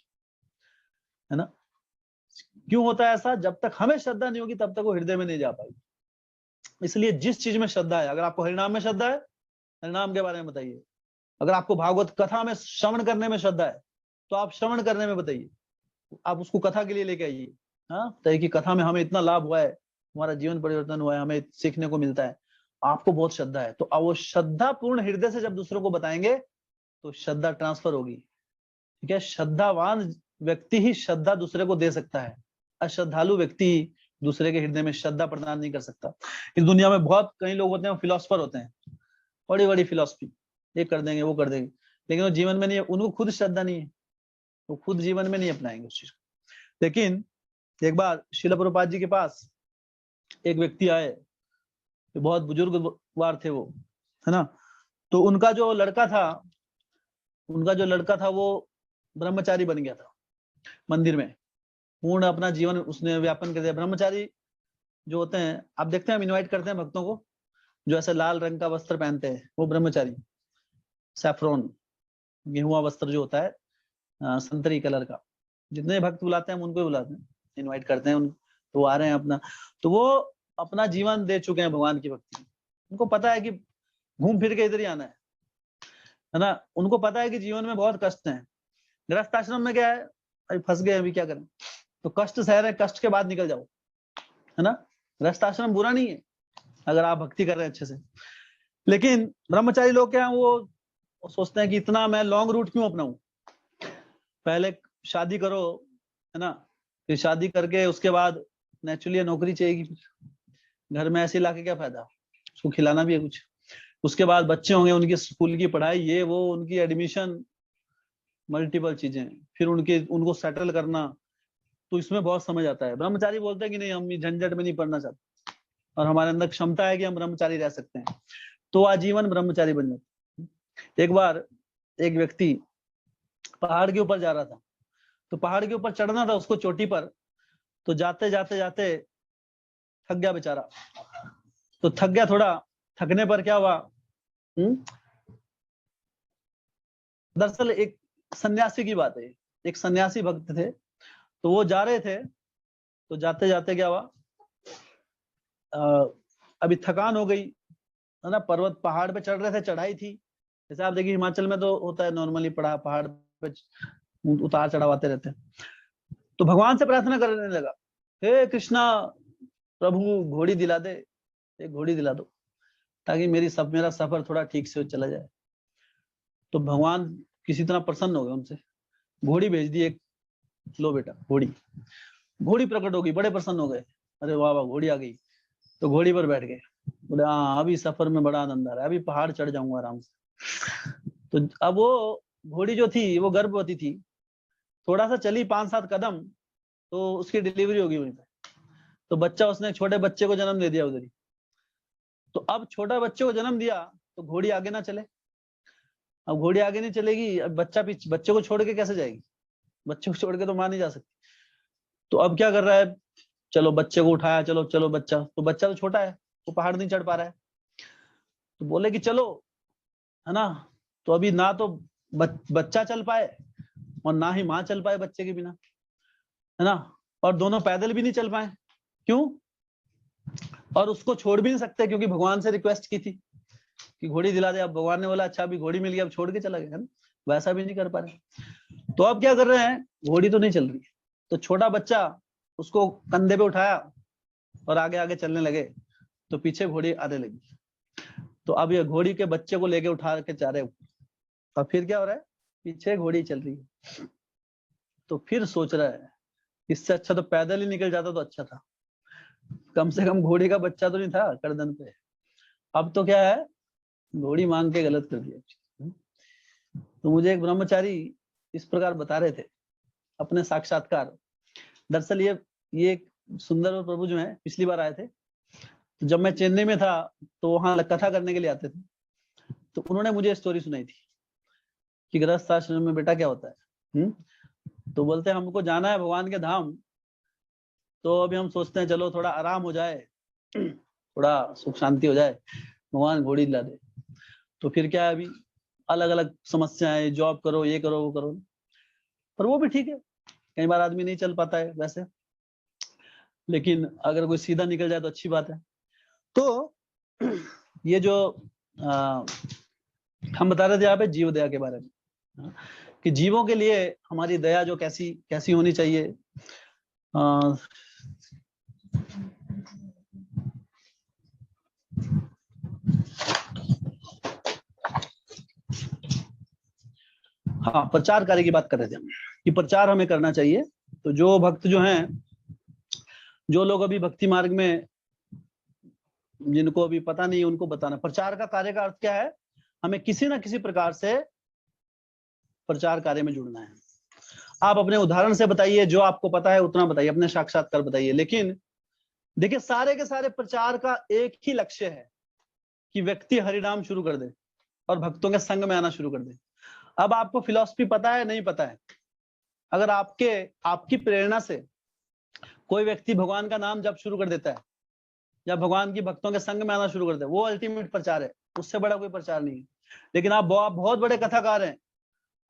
है ना। क्यों होता है ऐसा? जब तक हमें श्रद्धा नहीं होगी तब तक वो हृदय में नहीं जा पाएगी। इसलिए जिस चीज में श्रद्धा है, अगर आपको हरिनाम में श्रद्धा है, हरिनाम के बारे में बताइए। अगर आपको भागवत कथा में श्रवण करने में श्रद्धा है तो आप श्रवण करने में बताइए, आप उसको कथा के लिए लेके आइए। हाँ, तो कि कथा में हमें इतना लाभ हुआ है, हमारा जीवन परिवर्तन हुआ है, हमें सीखने को मिलता है, आपको बहुत श्रद्धा है, तो अब वो श्रद्धा पूर्ण हृदय से जब दूसरों को बताएंगे तो श्रद्धा ट्रांसफर होगी, ठीक है। श्रद्धावान व्यक्ति ही श्रद्धा दूसरे को दे सकता है, अश्रद्धालु व्यक्ति दूसरे के हृदय में श्रद्धा प्रदान नहीं कर सकता। इस दुनिया में बहुत कई लोग होते हैं, फिलोसफर होते हैं, बड़ी बड़ी फिलोसफी, ये कर देंगे वो कर देंगे, लेकिन वो जीवन में नहीं, उनको खुद श्रद्धा नहीं है, वो खुद जीवन में नहीं अपनाएंगे उस चीज को। लेकिन एक बार श्रील प्रभुपाद जी के पास एक व्यक्ति आए, बहुत बुजुर्गवार थे वो, है ना। तो उनका जो लड़का था वो ब्रह्मचारी बन गया था, मंदिर में पूर्ण अपना जीवन उसने व्यापन कर दिया। ब्रह्मचारी जो होते हैं, आप देखते हैं हम इनवाइट करते हैं भक्तों को, जो ऐसे लाल रंग का वस्त्र पहनते हैं वो ब्रह्मचारी, सैफ्रॉन गेहुआ वस्त्र जो होता है, संतरी कलर का, जितने भक्त बुलाते हैं हम उनको बुलाते हैं, इनवाइट करते हैं तो वो आ रहे हैं अपना, तो वो अपना जीवन दे चुके हैं भगवान की भक्ति में। उनको पता है कि घूम फिर के इधर ही आना है ना। उनको पता है कि जीवन में बहुत कष्ट हैं, गृहस्थ आश्रम में क्या है, अभी फंस गए, अभी क्या करें, तो कष्ट सह रहे, कष्ट के बाद निकल जाओ, है ना। गृहस्थ आश्रम बुरा नहीं है अगर आप भक्ति कर रहे हैं अच्छे से, लेकिन ब्रह्मचारी लोग क्या है, वो सोचते हैं कि इतना मैं लॉन्ग रूट क्यों अपनाऊं, पहले शादी करो, है ना, फिर शादी करके उसके बाद नेचुरली नौकरी चाहिए, फिर घर में ऐसे लाके क्या फायदा, उसको खिलाना भी है कुछ, उसके बाद बच्चे होंगे, उनकी स्कूल की पढ़ाई, ये वो, उनकी एडमिशन, मल्टीपल चीजें, फिर उनको सेटल करना, तो इसमें बहुत समय आता है। ब्रह्मचारी बोलते हैं कि नहीं, हम झंझट में नहीं पड़ना चाहते और हमारे अंदर क्षमता है कि हम ब्रह्मचारी रह सकते हैं, तो आजीवन ब्रह्मचारी बन जाते। एक बार एक व्यक्ति पहाड़ के ऊपर जा रहा था, तो पहाड़ के ऊपर चढ़ना था उसको चोटी पर, तो जाते जाते जाते थक गया बेचारा, तो थक गया थोड़ा, थकने पर क्या हुआ, दरअसल एक सन्यासी की बात है, एक सन्यासी भक्त थे, तो वो जा रहे थे, तो जाते जाते क्या हुआ, अभी थकान हो गई, है ना, पर्वत पहाड़ पे चढ़ रहे थे, चढ़ाई थी, जैसे आप देखिए हिमाचल में तो होता है नॉर्मली, पहाड़ पे उतार चढ़ाव आते रहते हैं। तो भगवान से प्रार्थना करने लगा, हे कृष्णा प्रभु घोड़ी दिला दे, एक घोड़ी दिला दो ताकि मेरा सफर थोड़ा ठीक से चला जाए। तो भगवान किसी तरह प्रसन्न हो गए उनसे, घोड़ी भेज दी एक, लो बेटा घोड़ी प्रकट हो गई, बड़े प्रसन्न हो गए, अरे वाह वाह घोड़ी आ गई, तो घोड़ी पर बैठ गए, बोले हाँ अभी सफर में बड़ा आनंद आ रहा है, अभी पहाड़ चढ़ जाऊंगा आराम से। तो अब वो घोड़ी जो थी वो गर्भवती थी, थोड़ा सा चली 5-7 कदम तो उसकी डिलीवरी होगी वहीं पे, तो बच्चा, उसने छोटे बच्चे को जन्म दे दिया उधर ही। तो अब छोटा बच्चे को जन्म दिया तो घोड़ी आगे ना चले, अब घोड़ी आगे नहीं चलेगी, अब बच्चे को छोड़ के कैसे जाएगी, बच्चे को छोड़ के तो मां नहीं जा सकती। तो अब क्या कर रहा है, चलो बच्चे को उठाया, चलो चलो बच्चा, तो बच्चा तो छोटा है, वो पहाड़ नहीं चढ़ पा रहा है, तो बोले कि चलो, है ना। तो अभी ना तो बच्चा चल पाए और ना ही माँ चल पाए बच्चे के बिना, है ना। और दोनों पैदल भी नहीं चल पाए। क्यों? और उसको छोड़ भी नहीं सकते क्योंकि भगवान से रिक्वेस्ट की थी कि घोड़ी दिला दे। अब भगवान ने बोला अच्छा अभी घोड़ी मिल गई, अब छोड़ के चला गया, है ना? वैसा भी नहीं कर पा रहे। तो अब क्या कर रहे हैं, घोड़ी तो नहीं चल रही, तो छोटा बच्चा उसको कंधे पे उठाया और आगे आगे चलने लगे, तो पीछे घोड़ी आने लगी। तो अब ये घोड़ी के बच्चे को लेके उठा के जा रहे, और फिर क्या हो रहा है, पीछे घोड़ी चल रही है। तो फिर सोच रहा है इससे अच्छा तो पैदल ही निकल जाता तो अच्छा था, कम से कम घोड़ी का बच्चा तो नहीं था गर्दन पे। अब तो क्या है, घोड़ी मांग के गलत कर दिया। तो मुझे एक ब्रह्मचारी इस प्रकार बता रहे थे अपने साक्षात्कार। दरअसल ये एक सुंदर प्रभु जो है पिछली बार आए थे, तो जब मैं चेन्नई में था तो वहां कथा करने के लिए आते थे, तो उन्होंने मुझे स्टोरी सुनाई थी कि गृहस्थ आश्रम में बेटा क्या होता है। तो बोलते हैं हमको जाना है भगवान के धाम, तो अभी हम सोचते हैं चलो थोड़ा आराम हो जाए, थोड़ा सुख शांति हो जाए, भगवान घोड़ी दिला दे। तो फिर क्या है, अभी अलग अलग समस्याएं, जॉब करो, ये करो वो करो, पर वो भी ठीक है, कई बार आदमी नहीं चल पाता है वैसे, लेकिन अगर कोई सीधा निकल जाए तो अच्छी बात है। तो ये जो हम बता रहे थे यहाँ पे जीव दया के बारे में, कि जीवों के लिए हमारी दया जो कैसी कैसी होनी चाहिए। हाँ, प्रचार कार्य की बात कर रहे थे हम कि प्रचार हमें करना चाहिए। तो जो भक्त जो हैं, जो लोग अभी भक्ति मार्ग में, जिनको अभी पता नहीं, उनको बताना। प्रचार का कार्य का अर्थ क्या है, हमें किसी ना किसी प्रकार से प्रचार कार्य में जुड़ना है। आप अपने उदाहरण से बताइए, जो आपको पता है उतना बताइए, अपने साक्षात्कार बताइए, लेकिन देखिए सारे के सारे प्रचार का एक ही लक्ष्य है कि व्यक्ति हरिनाम शुरू कर दे और भक्तों के संग में आना शुरू कर दे। अब आपको फिलॉसफी पता है नहीं पता है, अगर आपकी प्रेरणा से कोई व्यक्ति भगवान का नाम जब शुरू कर देता है या भगवान की भक्तों के संग में आना शुरू कर दे, वो अल्टीमेट प्रचार है, उससे बड़ा कोई प्रचार नहीं है। लेकिन आप बहुत बड़े कथाकार हैं,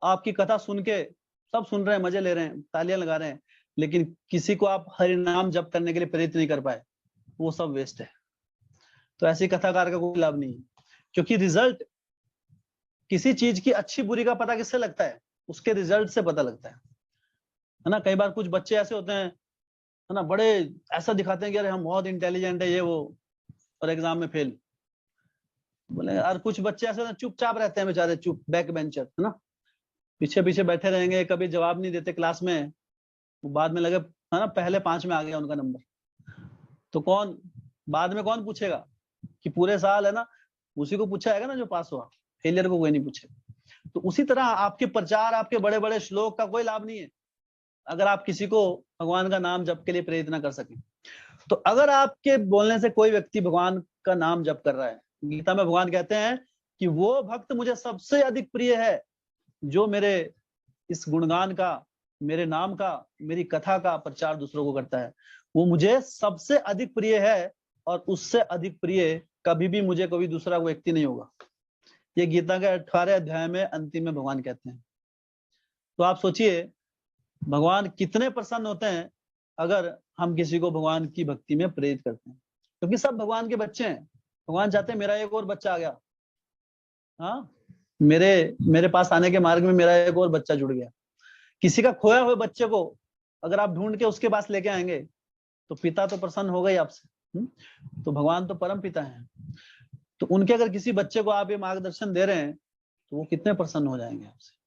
आपकी कथा सुन के सब सुन रहे हैं, मजे ले रहे हैं, तालियां लगा रहे हैं, लेकिन किसी को आप हरि नाम जप करने के लिए प्रेरित नहीं कर पाए, वो सब वेस्ट है। तो ऐसी कथाकार का कोई लाभ नहीं है, क्योंकि रिजल्ट, किसी चीज की अच्छी बुरी का पता किससे लगता है, उसके रिजल्ट से पता लगता है ना। कई बार कुछ बच्चे ऐसे होते हैं, है ना, बड़े ऐसा दिखाते हैं कि अरे हम बहुत इंटेलिजेंट है ये वो, और एग्जाम में फेल। बोले यार, कुछ बच्चे ऐसे होते हैं चुपचाप रहते हैं बेचारे, चुप बैक बेंचर, है ना, पीछे पीछे बैठे रहेंगे, कभी जवाब नहीं देते क्लास में, बाद में लगे, है ना, पहले 5 में आ गया उनका नंबर, तो कौन बाद में कौन पूछेगा कि पूरे साल, है ना, उसी को पूछा जाएगा ना जो पास हुआ, फेलियर को कोई नहीं पूछेगा। तो उसी तरह आपके प्रचार, आपके बड़े बड़े श्लोक का कोई लाभ नहीं है अगर आप किसी को भगवान का नाम जप के लिए प्रेरित ना कर सके। तो अगर आपके बोलने से कोई व्यक्ति भगवान का नाम जप कर रहा है, गीता में भगवान कहते हैं कि वो भक्त मुझे सबसे अधिक प्रिय है जो मेरे इस गुणगान का, मेरे नाम का, मेरी कथा का प्रचार दूसरों को करता है, वो मुझे सबसे अधिक प्रिय है, और उससे अधिक प्रिय कभी भी मुझे कोई दूसरा व्यक्ति नहीं होगा। ये गीता के 18 अध्याय में अंतिम में भगवान कहते हैं। तो आप सोचिए भगवान कितने प्रसन्न होते हैं अगर हम किसी को भगवान की भक्ति में प्रेरित करते हैं, क्योंकि सब भगवान के बच्चे हैं। भगवान चाहते हैं मेरा एक और बच्चा आ गया, हाँ, मेरे पास आने के मार्ग में मेरा एक और बच्चा जुड़ गया। किसी का खोया हुए बच्चे को अगर आप ढूंढ के उसके पास लेके आएंगे तो पिता तो प्रसन्न होगा ही आपसे। तो भगवान तो परम पिता हैं, तो उनके अगर किसी बच्चे को आप ये मार्गदर्शन दे रहे हैं तो वो कितने प्रसन्न हो जाएंगे आपसे।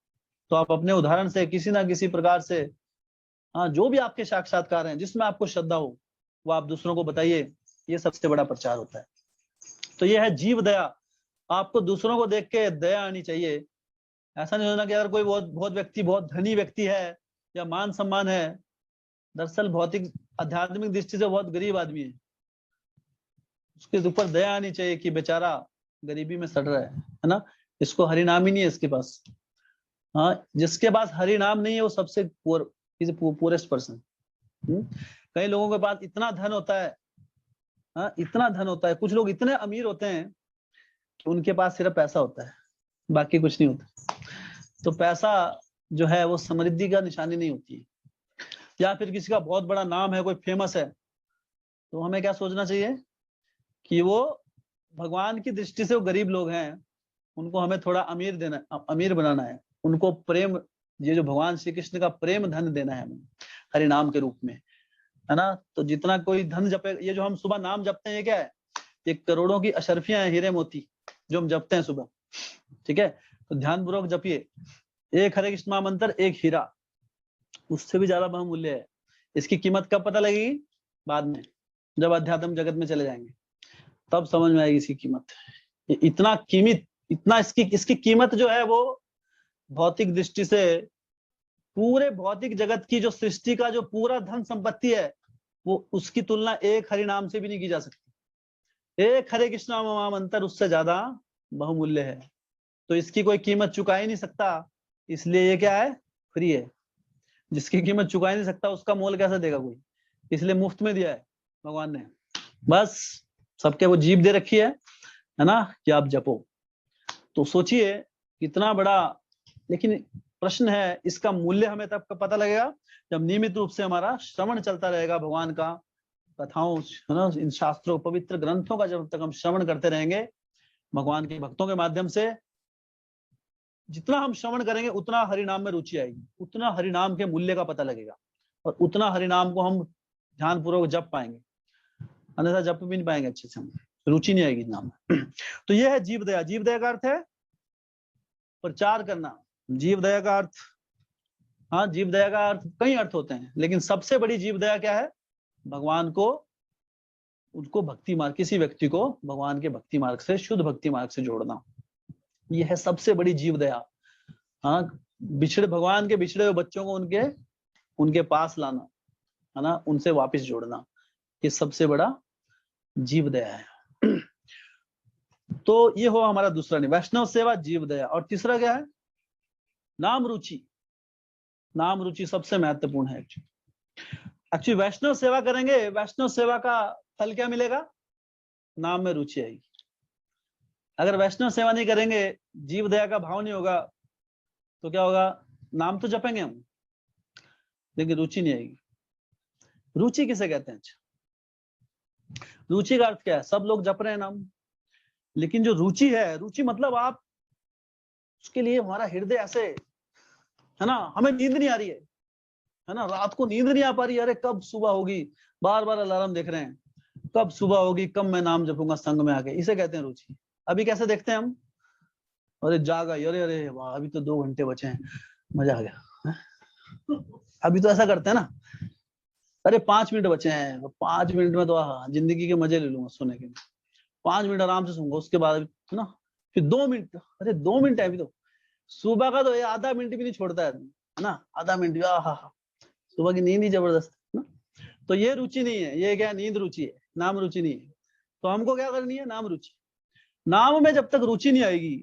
तो आप अपने उदाहरण से किसी ना किसी प्रकार से, हाँ, जो भी आपके साक्षात्कार हैं जिसमें आपको श्रद्धा हो वो आप दूसरों को बताइए, ये सबसे बड़ा प्रचार होता है। तो ये है जीव दया। आपको दूसरों को देख के दया आनी चाहिए। ऐसा नहीं होना कि अगर कोई बहुत व्यक्ति, बहुत धनी व्यक्ति है या मान सम्मान है, दरअसल भौतिक आध्यात्मिक दृष्टि से बहुत गरीब आदमी है, उसके ऊपर दया आनी चाहिए कि बेचारा गरीबी में सड़ रहा है ना, इसको हरि नाम ही नहीं है इसके पास। हाँ, जिसके पास हरि नाम नहीं है वो सबसे पुअरेस्ट पर्सन। कई लोगों के पास इतना धन होता है, हाँ, इतना धन होता है, कुछ लोग इतने अमीर होते हैं कि उनके पास सिर्फ पैसा होता है, बाकी कुछ नहीं होता। तो पैसा जो है वो समृद्धि का निशानी नहीं होती है। या फिर किसी का बहुत बड़ा नाम है, कोई फेमस है, तो हमें क्या सोचना चाहिए कि वो भगवान की दृष्टि से वो गरीब लोग हैं, उनको हमें थोड़ा अमीर बनाना है, उनको प्रेम, ये जो भगवान श्री कृष्ण का प्रेम धन देना है हमें हरि नाम के रूप में, है ना। तो जितना कोई धन जपे, ये जो हम सुबह नाम जपते हैं ये क्या है, ये करोड़ों की अशर्फियां हैं, हीरे मोती जो हम जपते हैं सुबह, ठीक है। तो ध्यानपूर्वक जपिए, एक हरे कृष्ण महामंत्र एक हीरा, उससे भी ज्यादा बहुमूल्य है। इसकी कीमत कब पता लगेगी, बाद में, जब अध्यात्म जगत में चले जाएंगे तब समझ में आएगी इसकी कीमत। ये इतना कीमत, इतना इसकी कीमत जो है वो भौतिक दृष्टि से पूरे भौतिक जगत की जो सृष्टि का जो पूरा धन संपत्ति है, वो उसकी तुलना एक हरि नाम से भी नहीं की जा सकती। एक हरे कृष्ण महामंत्र उससे ज्यादा बहुमूल्य है, तो इसकी कोई कीमत चुका ही नहीं सकता, इसलिए ये क्या है, फ्री है। जिसकी कीमत चुका ही नहीं सकता उसका मोल कैसे देगा कोई, इसलिए मुफ्त में दिया है भगवान ने। बस सबके वो जीभ दे रखी है ना, कि आप जपो। तो सोचिए कितना बड़ा, लेकिन प्रश्न है इसका मूल्य हमें तब पता लगेगा जब नियमित रूप से हमारा श्रवण चलता रहेगा भगवान का, कथाओं, है ना, इन शास्त्रों पवित्र ग्रंथों का जब तक हम श्रवण करते रहेंगे भगवान के भक्तों के माध्यम से, जितना हम श्रवण करेंगे उतना हरिनाम में रुचि आएगी, उतना हरिनाम के मूल्य का पता लगेगा, और उतना हरिनाम को हम ध्यान पूर्वक जप पाएंगे, अन्यथा जप भी नहीं पाएंगे अच्छे से, हम रुचि नहीं आएगी नाम में। तो यह है जीव दया। जीव दया का अर्थ है प्रचार करना। जीव दया का अर्थ, हाँ, जीव दया का अर्थ कई अर्थ होते हैं, लेकिन सबसे बड़ी जीव दया क्या है, भगवान को, उसको भक्ति मार्ग, किसी व्यक्ति को भगवान के भक्ति मार्ग से, शुद्ध भक्ति मार्ग से जोड़ना, यह है सबसे बड़ी जीव दया। हाँ, भगवान के बिछड़े हुए बच्चों को उनके पास लाना, है ना, उनसे वापस जोड़ना, ये सबसे बड़ा जीव दया है। तो ये हो हमारा दूसरा नहीं, वैष्णव सेवा, जीव दया। और तीसरा क्या है, नाम रुचि। नाम रुचि सबसे महत्वपूर्ण है एक्चुअली। वैष्णव सेवा करेंगे, वैष्णव सेवा का फल क्या मिलेगा, नाम में रुचि आएगी। अगर वैष्णव सेवा नहीं करेंगे, जीव दया का भाव नहीं होगा, तो क्या होगा, नाम तो जपेंगे हम लेकिन रुचि नहीं आएगी। रुचि किसे कहते हैं, रुचि का अर्थ क्या है, सब लोग जप रहे हैं नाम, लेकिन जो रुचि है, रुचि मतलब आप उसके लिए, हमारा हृदय ऐसे, है ना, हमें नींद नहीं आ रही है ना, रात को नींद नहीं आ पा रही, अरे कब सुबह होगी, बार बार अलार्म देख रहे हैं, कब सुबह होगी, कब मैं नाम जपूंगा संग में आके, इसे कहते हैं रुचि। अभी कैसे देखते हैं हम, अरे जागा, अरे अरे वाह, अभी तो 2 घंटे बचे हैं, मजा आ गया। अभी तो ऐसा करते हैं ना, अरे 5 मिनट बचे हैं, 5 मिनट में तो जिंदगी के मजे ले लूंगा सोने के, 5 मिनट आराम से सूंगा, उसके बाद, है ना, फिर 2 मिनट, अरे 2 मिनट है अभी तो, सुबह का तो ये आधा मिनट भी नहीं छोड़ता है ना, आधा मिनट भी, सुबह की नींद ही जबरदस्त है ना। तो ये रुचि नहीं है, ये क्या है, नींद रुचि है, नाम रुचि नहीं है। तो हमको क्या करनी है, नाम रुचि। नाम में जब तक रुचि नहीं आएगी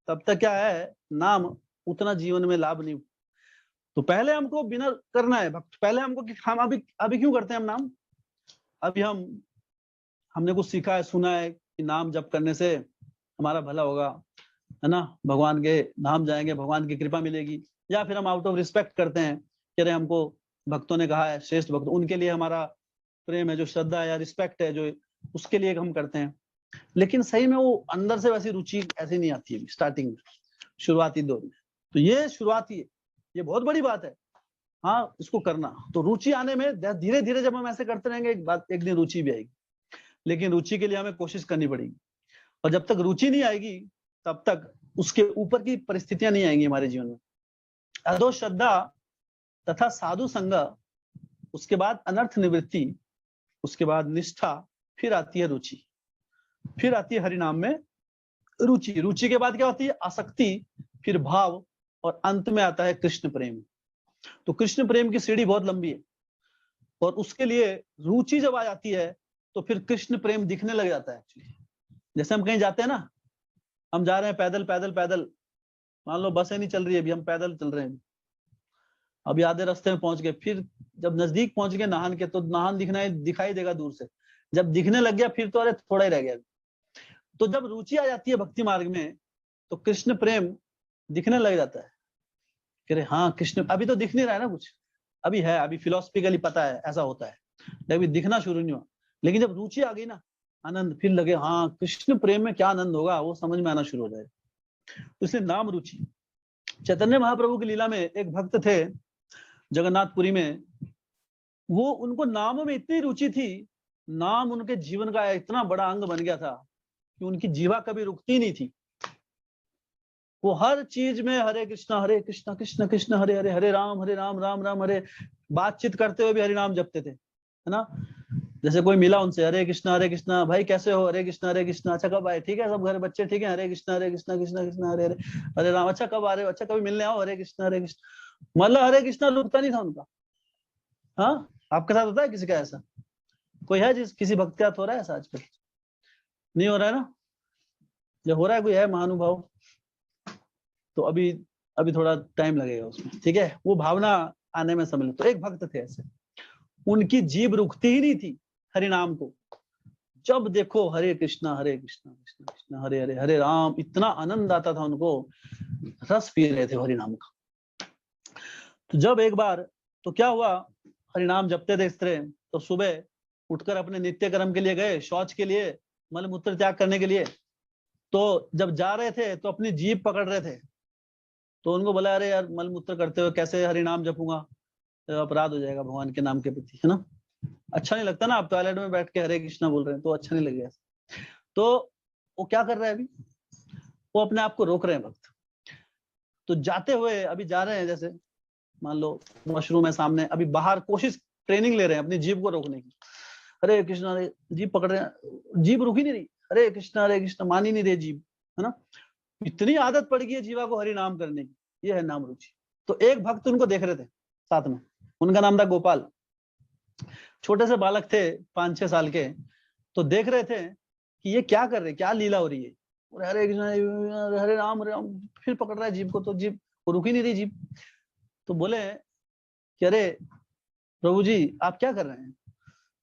तब तक क्या है, नाम उतना जीवन में लाभ नहीं। तो पहले हमको बिना करना है भक्त, पहले हमको, हम अभी क्यों करते हैं हम नाम, अभी हमने कुछ सीखा है, सुना है कि नाम जप करने से हमारा भला होगा, है ना, भगवान के धाम जाएंगे, भगवान की कृपा मिलेगी, या फिर हम आउट ऑफ रिस्पेक्ट करते हैं कि अरे हमको भक्तों ने कहा है, श्रेष्ठ भक्त, उनके लिए हमारा प्रेम है, जो श्रद्धा है या रिस्पेक्ट है, जो उसके लिए हम करते हैं। लेकिन सही में वो अंदर से वैसी रुचि ऐसी नहीं आती है स्टार्टिंग में, शुरुआती दौर में। तो ये शुरुआती है, ये बहुत बड़ी बात है, हाँ, इसको करना। तो रुचि आने में धीरे धीरे जब हम ऐसे करते रहेंगे, एक दिन रुचि भी आएगी, लेकिन रुचि के लिए हमें कोशिश करनी पड़ेगी। और जब तक रुचि नहीं आएगी तब तक उसके ऊपर की परिस्थितियां नहीं आएंगी हमारे जीवन में। अधो श्रद्धा तथा साधु संग, उसके बाद अनर्थ निवृत्ति, उसके बाद निष्ठा, फिर आती है रुचि, फिर आती है हरिनाम में रुचि। रुचि के बाद क्या होती है, आसक्ति, फिर भाव, और अंत में आता है कृष्ण प्रेम। तो कृष्ण प्रेम की सीढ़ी बहुत लंबी है, और उसके लिए रुचि जब आ जाती है तो फिर कृष्ण प्रेम दिखने लग जाता है एक्चुअली। जैसे हम कहीं जाते हैं ना, हम जा रहे हैं पैदल पैदल पैदल, मान लो बसें नहीं चल रही है, अभी हम पैदल चल रहे हैं, अभी आधे रास्ते में पहुंच गए, फिर जब नजदीक पहुंच गए नहान के, तो नहान दिखाई देगा दूर से, जब दिखने लग गया फिर तो अरे थोड़ा ही रह गया। तो जब रुचि आ जाती है भक्ति मार्ग में तो कृष्ण प्रेम दिखने लग जाता है, अरे हाँ कृष्ण, अभी तो दिख नहीं रहा है ना कुछ, अभी है, अभी फिलोसफिकली पता है ऐसा होता है, लेकिन दिखना शुरू नहीं हुआ। लेकिन जब रुचि आ गई ना, आनंद, फिर लगे हाँ कृष्ण प्रेम में क्या आनंद होगा, वो समझ में आना शुरू हो जाएगा। तो इसलिए नाम रुचि। चैतन्य महाप्रभु की लीला में एक भक्त थे जगन्नाथपुरी में, वो उनको नाम में इतनी रुचि थी, नाम उनके जीवन का इतना बड़ा अंग बन गया था कि उनकी जीवा कभी रुकती नहीं थी। वो हर चीज में हरे कृष्णा कृष्ण कृष्ण हरे हरे, हरे राम राम राम हरे, बातचीत करते हुए भी हरि नाम जपते थे, है ना। जैसे कोई मिला उनसे, हरे कृष्णा भाई कैसे हो, हरे कृष्णा अच्छा कब आए, ठीक है सब घर बच्चे ठीक है, हरे कृष्णा कृष्ण कृष्ण हरे हरे, हरे राम अच्छा कब आ रहे हो, अच्छा कभी मिलने आओ, हरे कृष्ण मतलब हरे कृष्णा रुकता नहीं था उनका। हाँ, आपके साथ होता है किसी का ऐसा? कोई है जिस किसी भक्त के साथ हो रहा है ऐसा आजकल? नहीं हो रहा है ना। जब हो रहा है कोई है महानुभाव, तो अभी अभी थोड़ा टाइम लगेगा उसमें, ठीक है, वो भावना आने में समय। तो एक भक्त थे ऐसे, उनकी जीभ रुकती ही नहीं थी हरि नाम को। जब देखो हरे कृष्णा कृष्ण कृष्ण हरे हरे, हरे राम, इतना आनंद आता था उनको, रस पी रहे थे हरि नाम का। तो जब एक बार, तो क्या हुआ, हरि नाम जपते थे इस तरह, तो सुबह उठकर अपने नित्य कर्म के लिए गए, शौच के लिए, मल मूत्र त्याग करने के लिए। तो जब जा रहे थे तो अपनी जीभ पकड़ रहे थे, तो उनको बोला अरे यार मल मूत्र करते हुए कैसे हरि नाम जपूंगा, तो अपराध हो जाएगा भगवान के नाम के प्रति, है ना। अच्छा नहीं लगता ना, आप टॉयलेट में बैठ के हरे कृष्णा बोल रहे हैं तो अच्छा नहीं लगेगा। तो वो क्या कर रहे हैं अभी, वो अपने आप को रोक रहे हैं भक्त। तो जाते हुए अभी जा रहे हैं, जैसे मान लो वॉशरूम है सामने, अभी बाहर कोशिश ट्रेनिंग ले रहे हैं अपनी जीभ को रोकने की, हरे कृष्णा, हरे, जीभ पकड़ रहे हैं, जीभ रुक ही नहीं रही, हरे कृष्णा मान ही नहीं रही जीभ, है ना। इतनी आदत पड़ गई है जीवा को हरि नाम करने की, ये है नाम रुचि। तो एक भक्त उनको देख रहे थे साथ में, उनका नाम था गोपाल, छोटे से बालक थे 5-6 साल के। तो देख रहे थे कि ये क्या कर रहे, क्या लीला हो रही है, और हरे कृष्ण हरे राम, फिर पकड़ रहा है जीभ को, तो जीभ को रुक ही नहीं रही जीभ। तो बोले कि अरे प्रभु जी आप क्या कर रहे हैं?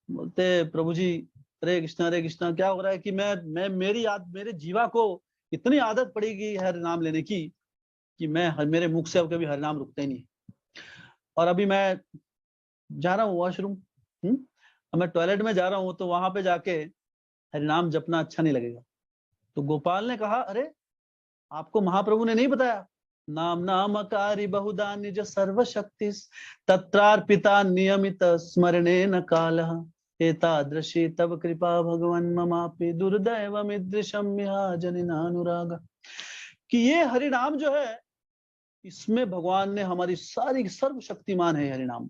बोलते प्रभु जी हरे कृष्णा क्या हो रहा है कि मैं मेरे जीवा को इतनी आदत पड़ेगी हरि नाम लेने की कि मेरे मुख से अब कभी हरि नाम रुकते ही नहीं। और अभी मैं जा रहा हूँ वॉशरूम, अब मैं टॉयलेट में जा रहा हूँ, तो वहां पे जाके हरि नाम जपना अच्छा नहीं लगेगा। तो गोपाल ने कहा अरे आपको महाप्रभु ने नहीं बताया, नाम नामकारी बहुधा निज सर्वशक्ति तत्रार्पिता नियमित स्मरणे न कालः एतादृशी तब कृपा भगवान ममापि दुर्दैवमिदृशं यः जनिनानुराग। कि ये हरि नाम जो है, इसमें भगवान ने हमारी सारी सर्वशक्तिमान है हरि नाम।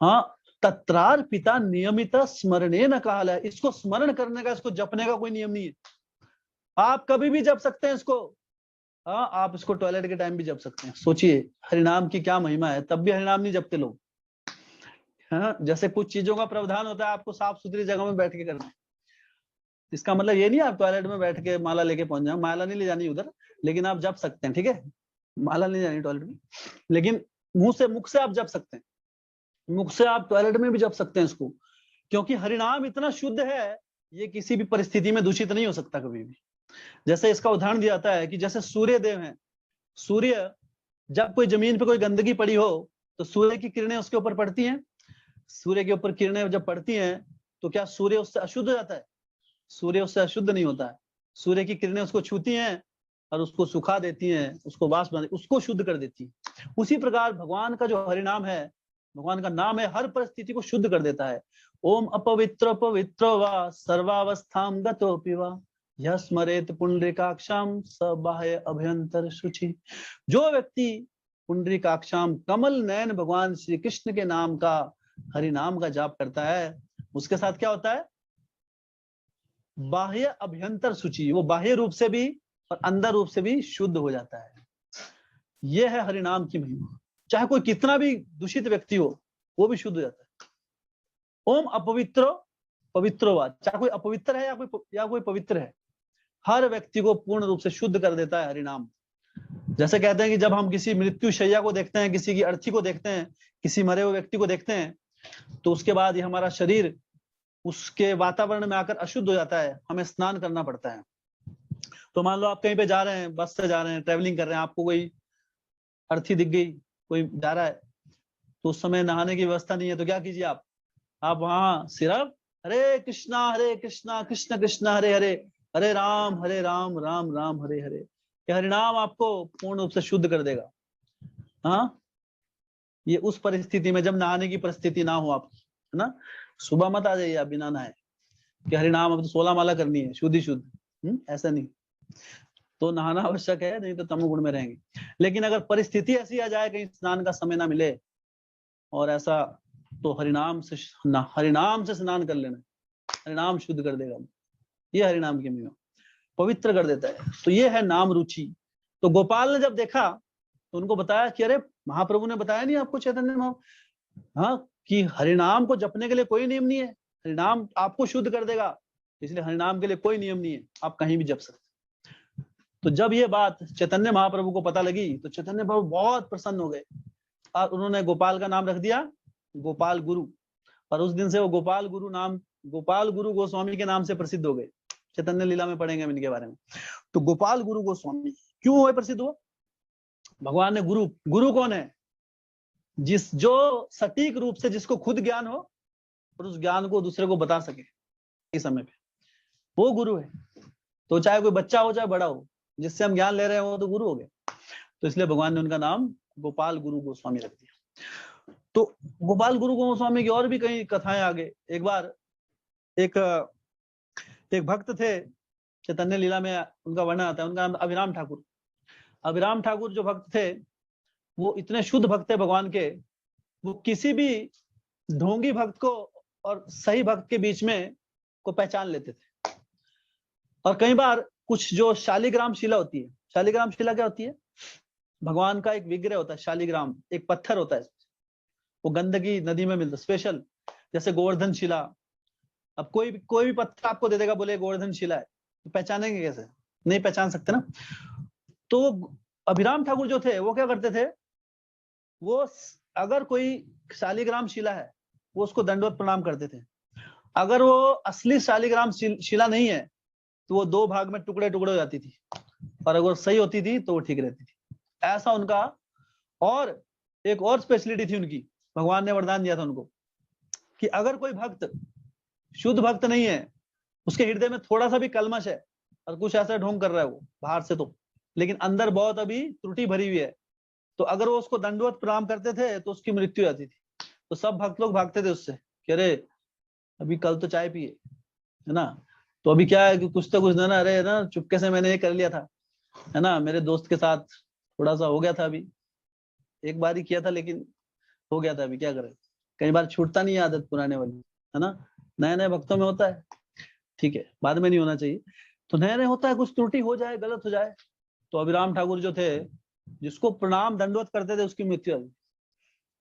हाँ, तत्रार्पिता नियमित स्मरणे न काल है, इसको स्मरण करने का, इसको जपने का कोई नियम नहीं है। आप कभी भी जप सकते हैं इसको। हाँ, आप इसको टॉयलेट के टाइम भी जप सकते हैं। सोचिए हरिनाम की क्या महिमा है, तब भी हरिनाम नहीं जपते लोग। हाँ, जैसे कुछ चीजों का प्रावधान होता है आपको साफ सुथरी जगह में बैठ के करना है, इसका मतलब ये नहीं आप टॉयलेट में बैठ के माला लेके पहुंच जाओ, माला नहीं ले जानी उधर, लेकिन आप जप सकते हैं, ठीक है, माला नहीं जानी टॉयलेट में, लेकिन मुख से आप जप सकते हैं, मुख से आप टॉयलेट में भी जप सकते हैं इसको, क्योंकि हरिनाम इतना शुद्ध है, ये किसी भी परिस्थिति में दूषित नहीं हो सकता कभी भी। जैसे इसका उदाहरण दिया जाता है कि जैसे सूर्य देव हैं, सूर्य जब कोई जमीन पे कोई गंदगी पड़ी हो तो सूर्य की किरणें उसके ऊपर पड़ती हैं, सूर्य के ऊपर किरणें जब पड़ती हैं तो क्या सूर्य उससे अशुद्ध हो जाता है? सूर्य उससे अशुद्ध नहीं होता है, सूर्य की किरणें उसको छूती हैं और उसको सुखा देती हैं, उसको वाष्प बना, उसको शुद्ध कर देती है। उसी प्रकार भगवान का जो हरिनाम है, भगवान का नाम है, हर परिस्थिति को शुद्ध कर देता है। ओम अपवित्र पवित्र वा सर्वावस्थाम गतोपि वा यः स्मरेत पुंडरीकाक्षाम स बाह्य अभ्यंतर शुचि। जो व्यक्ति पुंडरीकाक्षाम कमल नयन भगवान श्री कृष्ण के नाम का, हरि नाम का जाप करता है, उसके साथ क्या होता है? बाह्य अभ्यंतर शुचि, वो बाह्य रूप से भी और अंदर रूप से भी शुद्ध हो जाता है। यह है हरिनाम की महिमा। चाहे कोई कितना भी दूषित व्यक्ति हो, वो भी शुद्ध हो जाता है। ओम अपवित्र पवित्रोवा, चाहे कोई अपवित्र है या कोई पवित्र है, हर व्यक्ति को पूर्ण रूप से शुद्ध कर देता है हरिनाम। जैसे कहते हैं कि जब हम किसी मृत्यु शैया को देखते हैं, किसी की अर्थी को देखते हैं, किसी मरे हुए व्यक्ति को देखते हैं, तो उसके बाद ये हमारा शरीर उसके वातावरण में आकर अशुद्ध हो जाता है, हमें स्नान करना पड़ता है। तो मान लो आप कहीं पे जा रहे हैं, बस से जा रहे हैं, ट्रेवलिंग कर रहे हैं, आपको कोई अर्थी दिख गई, कोई जा रहा है, तो उस समय नहाने की व्यवस्था नहीं है, तो क्या कीजिए आप वहां सिर्फ हरे कृष्णा कृष्ण कृष्ण हरे हरे, हरे राम राम राम हरे हरे। ये हरिनाम आपको पूर्ण रूप से शुद्ध कर देगा। हाँ, ये उस परिस्थिति में जब नहाने की परिस्थिति ना हो आपकी, है ना। सुबह मत आ जाइए आप बिना नहाए कि हरिनाम अब तो 16 माला करनी है शुद्ध ही शुद्ध, ऐसा नहीं। तो नहाना आवश्यक है, नहीं तो तमोगुण में रहेंगे। लेकिन अगर परिस्थिति ऐसी आ जाए कहीं स्नान का समय ना मिले और ऐसा, तो हरिनाम से स्नान कर लेना, हरिनाम शुद्ध कर देगा। ये हरिनाम की महिमा, पवित्र कर देता है। तो ये है नाम रुचि। तो गोपाल ने जब देखा तो उनको बताया कि अरे महाप्रभु ने बताया नहीं आपको चैतन्य हाँ, कि हरिनाम को जपने के लिए कोई नियम नहीं है, हरिनाम आपको शुद्ध कर देगा, इसलिए हरिनाम के लिए कोई नियम नहीं है, आप कहीं भी जप सकते। तो जब ये बात चैतन्य महाप्रभु को पता लगी तो चैतन्य प्रभु बहुत प्रसन्न हो गए और उन्होंने गोपाल का नाम रख दिया गोपाल गुरु। और उस दिन से वो गोपाल गुरु गोस्वामी के नाम से प्रसिद्ध हो गए। चैतन्य लीला में पढ़ेंगे हम इनके बारे में। तो गोपाल गुरु गोस्वामी क्यों हुए प्रसिद्ध हुआ? भगवान ने गुरु कौन है? जो सटीक रूप से जिसको खुद ज्ञान हो और उस ज्ञान को दूसरे को बता सके इस समय पे, वो गुरु है। तो चाहे कोई बच्चा हो चाहे बड़ा हो, जिससे हम ज्ञान ले रहे हैं वो तो गुरु हो गए। तो इसलिए भगवान ने उनका नाम गोपाल गुरु गोस्वामी रख दिया। तो गोपाल गुरु गोस्वामी की और भी कई कथाएं आगे। एक बार एक भक्त थे, चैतन्य लीला में उनका वर्णन आता है, उनका नाम अभिराम ठाकुर। अभिराम ठाकुर जो भक्त थे वो इतने शुद्ध भक्त थे भगवान के, वो किसी भी ढोंगी भक्त को और सही भक्त के बीच में को पहचान लेते थे। और कई बार कुछ जो शालिग्राम शिला होती है, शालिग्राम शिला क्या होती है? भगवान का एक विग्रह होता है, शालिग्राम एक पत्थर होता है, वो गंदगी नदी में मिलता है स्पेशल, जैसे गोवर्धन शिला। अब कोई भी पत्थर आपको दे देगा, बोले गोवर्धन शिला है, तो पहचानेंगे कैसे? नहीं पहचान सकते ना। तो अभिराम ठाकुर जो थे वो क्या करते थे, वो अगर कोई शालिग्राम शिला है वो उसको दंडवत प्रणाम करते थे। अगर वो असली शालिग्राम शिला नहीं है तो वो 2 भाग में टुकड़े हो जाती थी, और अगर सही होती थी तो वो ठीक रहती थी। ऐसा उनका, और एक और स्पेशलिटी थी उनकी, भगवान ने वरदान दिया था उनको कि अगर कोई भक्त शुद्ध भक्त नहीं है, उसके हृदय में थोड़ा सा भी कलमश है और कुछ ऐसा ढोंग कर रहा है वो बाहर से तो, लेकिन अंदर बहुत अभी त्रुटि भरी हुई है, तो अगर वो उसको दंडवत प्रणाम करते थे तो उसकी मृत्यु हो जाती थी। तो सब भक्त लोग भागते थे उससे कि अरे अभी कल तो चाय पिए, है ना, तो अभी क्या है कि कुछ तो कुछ ना, अरे ना चुपके से मैंने ये कर लिया था, है ना, मेरे दोस्त के साथ थोड़ा सा हो गया था, अभी एक बार ही किया था लेकिन हो गया था, अभी क्या करें। कई बार छूटता नहीं आदत पुराने वाली, है ना, नए नए भक्तों में होता है, ठीक है, बाद में नहीं होना चाहिए। तो नए नए होता है, कुछ त्रुटि हो जाए, गलत हो जाए। तो अभिराम ठाकुर जो थे, जिसको प्रणाम दंडवत करते थे उसकी मृत्यु हो गई।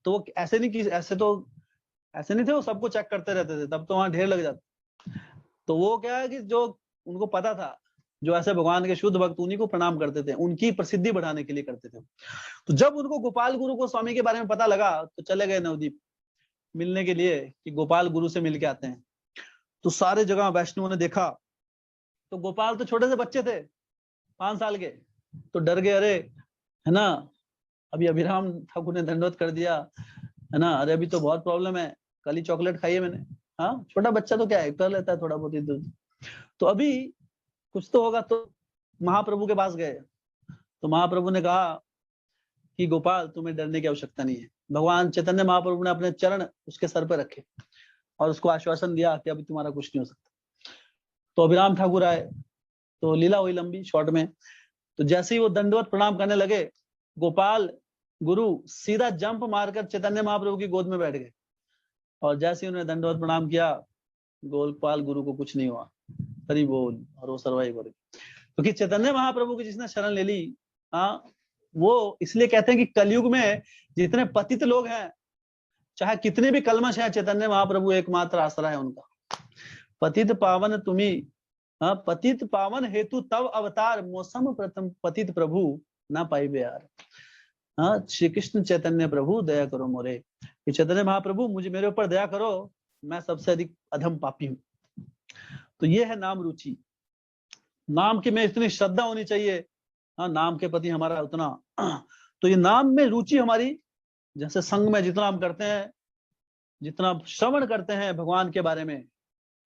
तो वो ऐसे नहीं कि ऐसे नहीं थे, वो सबको चेक करते रहते थे, तब तो वहां ढेर लग जाता। तो वो क्या है कि जो उनको पता था, जो ऐसे भगवान के शुद्ध भक्त उन्हीं को प्रणाम करते थे, उनकी प्रसिद्धि बढ़ाने के लिए करते थे। तो जब उनको गोपाल गुरु गोस्वामी के बारे में पता लगा तो चले गए नवदीप मिलने के लिए कि गोपाल गुरु से मिल के आते हैं। तो सारे जगह वैष्णवों ने देखा, तो गोपाल तो छोटे से बच्चे थे 5 साल के, तो डर गए, अरे है ना, अभी अभिराम ठाकुर ने दंडवत कर दिया, है ना, अरे अभी तो बहुत प्रॉब्लम है, कल ही चॉकलेट खाई है मैंने। हाँ, छोटा बच्चा तो क्या है, कर लेता है थोड़ा बहुत इधर। तो अभी कुछ तो होगा। तो महाप्रभु के पास गए, तो महाप्रभु ने कहा कि गोपाल तुम्हें डरने की आवश्यकता नहीं है। भगवान चैतन्य महाप्रभु ने अपने चरण उसके सर पर रखे और उसको आश्वासन दिया कि अभी तुम्हारा कुछ नहीं हो सकता। तो अभिराम ठाकुर आए, तो लीला हुई लंबी शॉर्ट में। तो जैसे ही वो दंडवत प्रणाम करने लगे, गोपाल गुरु सीधा जंप मारकर चैतन्य महाप्रभु की गोद में बैठ गए, और जैसे ही उन्होंने दंडवत प्रणाम किया, गोपाल गुरु को कुछ नहीं हुआ, हरि बोल, और वो सर्वाइव हो गए। क्योंकि चैतन्य महाप्रभु की जिसने शरण ले ली, हाँ, वो इसलिए कहते हैं कि कलयुग में जितने पतित लोग हैं, चाहे कितने भी कलमश हैं, चैतन्य महाप्रभु एकमात्र आसरा है उनका। पतित पावन तुम्ही, हाँ, पतित पावन हेतु तव अवतार, मौसम प्रथम पतित प्रभु ना पाई यार। हाँ, श्री कृष्ण चैतन्य प्रभु दया करो मोरे, कि चैतन्य महाप्रभु मुझे मेरे ऊपर दया करो, मैं सबसे अधिक अधम पापी हूँ। तो ये है नाम रुचि। नाम की में इतनी श्रद्धा होनी चाहिए, हाँ, नाम के प्रति हमारा उतना, तो ये नाम में रुचि हमारी जैसे संग में जितना हम करते हैं, जितना श्रवण करते हैं भगवान के बारे में,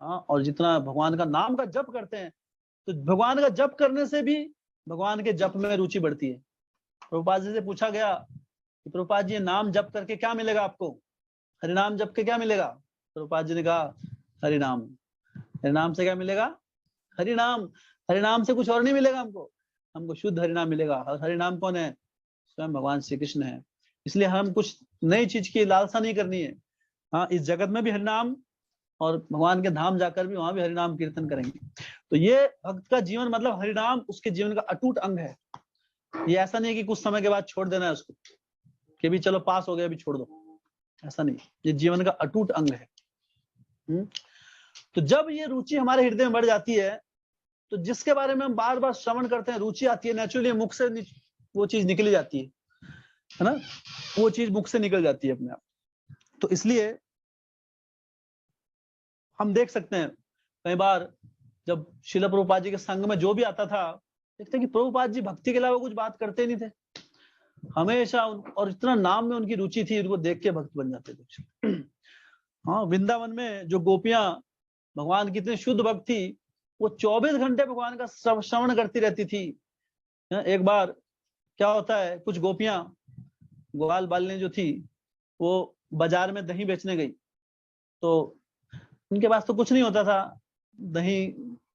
हाँ, और जितना भगवान का नाम का जप करते हैं, तो भगवान का जप करने से भी भगवान के जप में रुचि बढ़ती है। प्रभुपाद जी से पूछा गया कि प्रभुपाद जी नाम जप करके क्या मिलेगा आपको, हरिनाम जप के क्या मिलेगा? प्रभुपाद जी ने कहा हरिनाम। हरिनाम से क्या मिलेगा? हरिनाम। हरिनाम से कुछ और नहीं मिलेगा हमको, हमको शुद्ध हरिनाम मिलेगा। और हरिनाम कौन है? स्वयं भगवान श्री कृष्ण है। इसलिए हम कुछ नई चीज की लालसा नहीं करनी है। हाँ, इस जगत में भी हरिनाम, और भगवान के धाम जाकर भी वहां भी हरिनाम कीर्तन करेंगे। तो ये भक्त का जीवन मतलब हरिनाम उसके जीवन का अटूट अंग है। ये ऐसा नहीं है कि कुछ समय के बाद छोड़ देना है उसको, कि भी चलो पास हो गया अभी छोड़ दो, ऐसा नहीं। ये जीवन का अटूट अंग है। तो जब ये रुचि हमारे हृदय में बढ़ जाती है, तो जिसके बारे में हम बार बार श्रवण करते हैं, रुचि आती है, नेचुरली मुख से वो चीज निकली जाती है ना, वो चीज मुख से निकल जाती है अपने आप। तो इसलिए हम देख सकते हैं कई बार जब शिला प्रभुपाद जी के संग में जो भी आता था, देखते कि प्रभुपाद जी भक्ति के अलावा कुछ बात करते नहीं थे हमेशा, और इतना नाम में उनकी रुचि थी, उनको देख के भक्त बन जाते थे। हाँ, वृंदावन में जो गोपियां भगवान की इतनी शुद्ध भक्त थी, वो 24 घंटे भगवान का श्रवण करती रहती थी। एक बार क्या होता है, कुछ गोपियां ग्वाल बालने जो थी, वो बाजार में दही बेचने गई, तो उनके पास तो कुछ नहीं होता था, दही